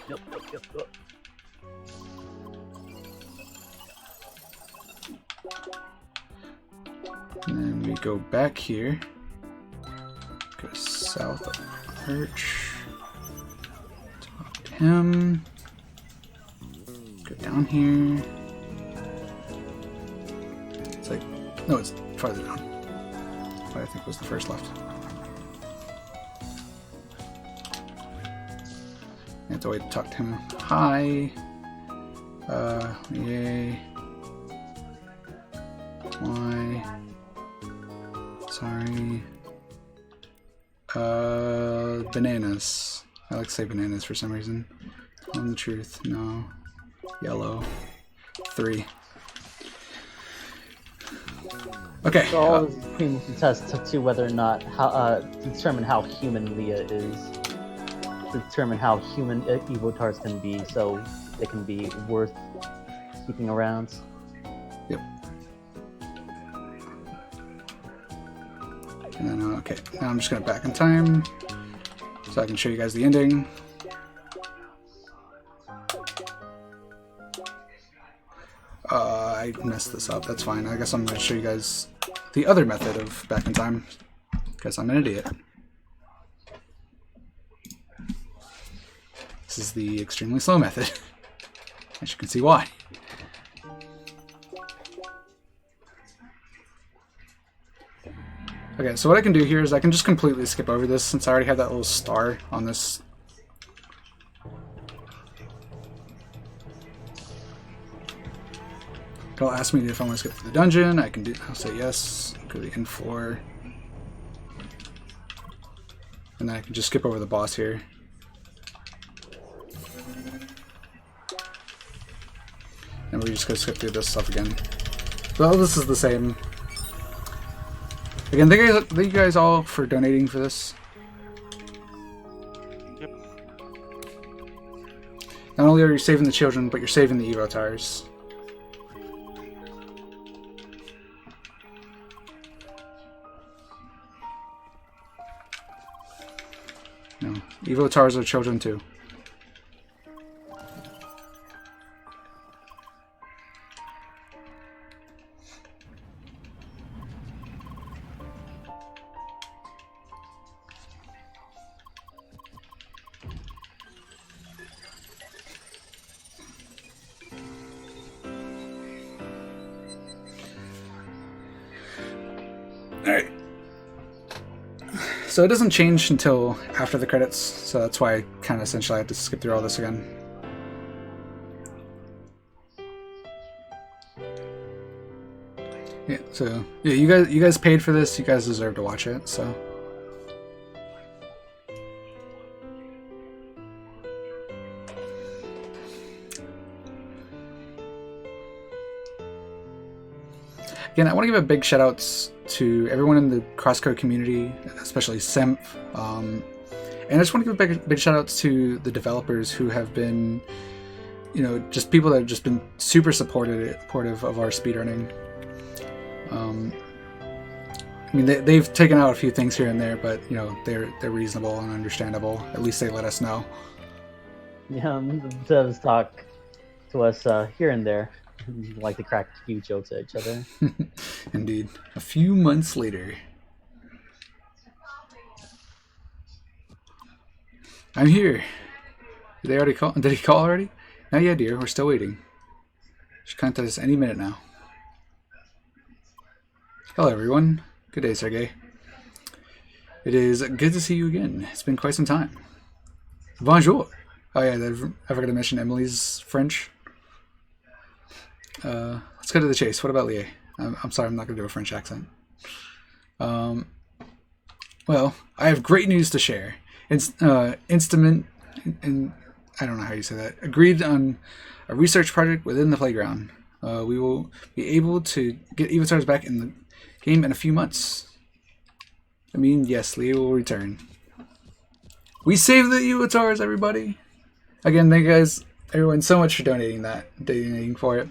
Speaker 1: And then we go back here. Go south of Arch. Talk to him. Go down here. It's like, no, it's farther down. What I think was the first left. I have to wait to talk to him. Hi. Yay. Why? Sorry. Bananas. I like to say bananas for some reason. Tell them the truth. No. Yellow. 3. Okay.
Speaker 2: So all this between the test to whether or not to determine how human Leah is, to determine how human Evotars can be, so they can be worth keeping around.
Speaker 1: Yep. And then, okay, now I'm just gonna back in time so I can show you guys the ending. I messed this up, that's fine. I guess I'm gonna show you guys the other method of back in time, because I'm an idiot. This is the extremely slow method, as you can see why. Okay, so what I can do here is I can just completely skip over this since I already have that little star on this. It'll ask me if I want to skip to the dungeon. I can do. I'll say yes. Go to the end floor, and then I can just skip over the boss here. And we're just gonna skip through this stuff again. Well, this is the same. Again, thank you guys all for donating for this.
Speaker 3: Yep.
Speaker 1: Not only are you saving the children, but you're saving the Evotars. No, Evotars are children too. Alright. So it doesn't change until after the credits, so that's why I kind of essentially had to skip through all this again. Yeah, so yeah, you guys paid for this, you guys deserve to watch it, so. Again, I want to give a big shout outs to everyone in the CrossCode community, especially Semp. And I just want to give a big shout outs to the developers who have been, you know, just people that have just been super supportive of our speedrunning. I mean, they've taken out a few things here and there, but you know, they're reasonable and understandable. At least they let us know.
Speaker 2: Yeah, the devs talk to us here and there. Like to crack a few jokes at each other.
Speaker 1: Indeed. A few months later. I'm here. Did they already call? Did he call already? Not yet, dear. We're still waiting. Should contact us any minute now. Hello, everyone. Good day, Sergey. It is good to see you again. It's been quite some time. Bonjour. Oh yeah, I forgot to mention Emily's French. Let's go to the chase. What about Leah? I'm sorry, I'm not going to do a French accent. Well, I have great news to share. Instrument, and I don't know how you say that, agreed on a research project within the playground. We will be able to get Evotars back in the game in a few months. I mean, yes, Leah will return. We saved the Evotars, everybody! Again, thank you guys, everyone, so much for donating for it.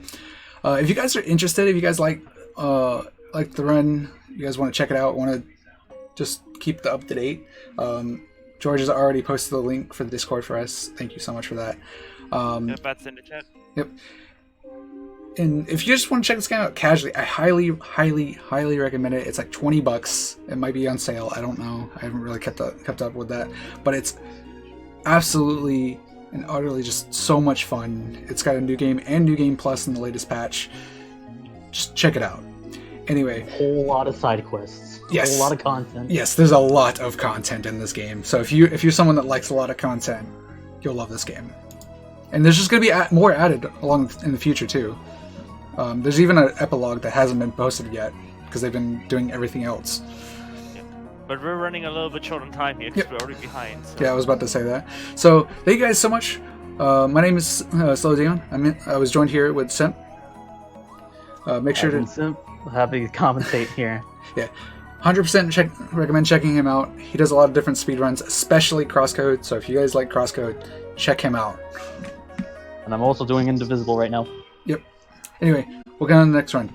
Speaker 1: If you guys are interested, if you guys like the run, you guys want to check it out, want to just keep the up to date, George has already posted the link for the Discord for us. Thank you so much for that.
Speaker 3: Yep, that's in the chat.
Speaker 1: Yep. And if you just want to check this game out casually, I highly recommend it. It's like $20. It might be on sale. I don't know. I haven't really kept up with that. But it's absolutely and utterly just so much fun. It's got a new game and New Game Plus in the latest patch. Just check it out. Anyway.
Speaker 2: Whole lot of side quests.
Speaker 1: Yes.
Speaker 2: A whole lot of content.
Speaker 1: Yes, there's a lot of content in this game. So if you're someone that likes a lot of content, you'll love this game. And there's just going to be more added along in the future too. There's even an epilogue that hasn't been posted yet because they've been doing everything else.
Speaker 3: Yeah. But we're running a little bit short on time here because we're already behind. So.
Speaker 1: Yeah, I was about to say that. So thank you guys so much. My name is SloaTheDemon. I was joined here with Simp. Make sure to
Speaker 2: Simp, happy to commentate here.
Speaker 1: Yeah, 100% recommend checking him out. He does a lot of different speedruns, especially CrossCode. So if you guys like CrossCode, check him out.
Speaker 2: And I'm also doing Indivisible right now.
Speaker 1: Yep. Anyway, we'll get on to the next run.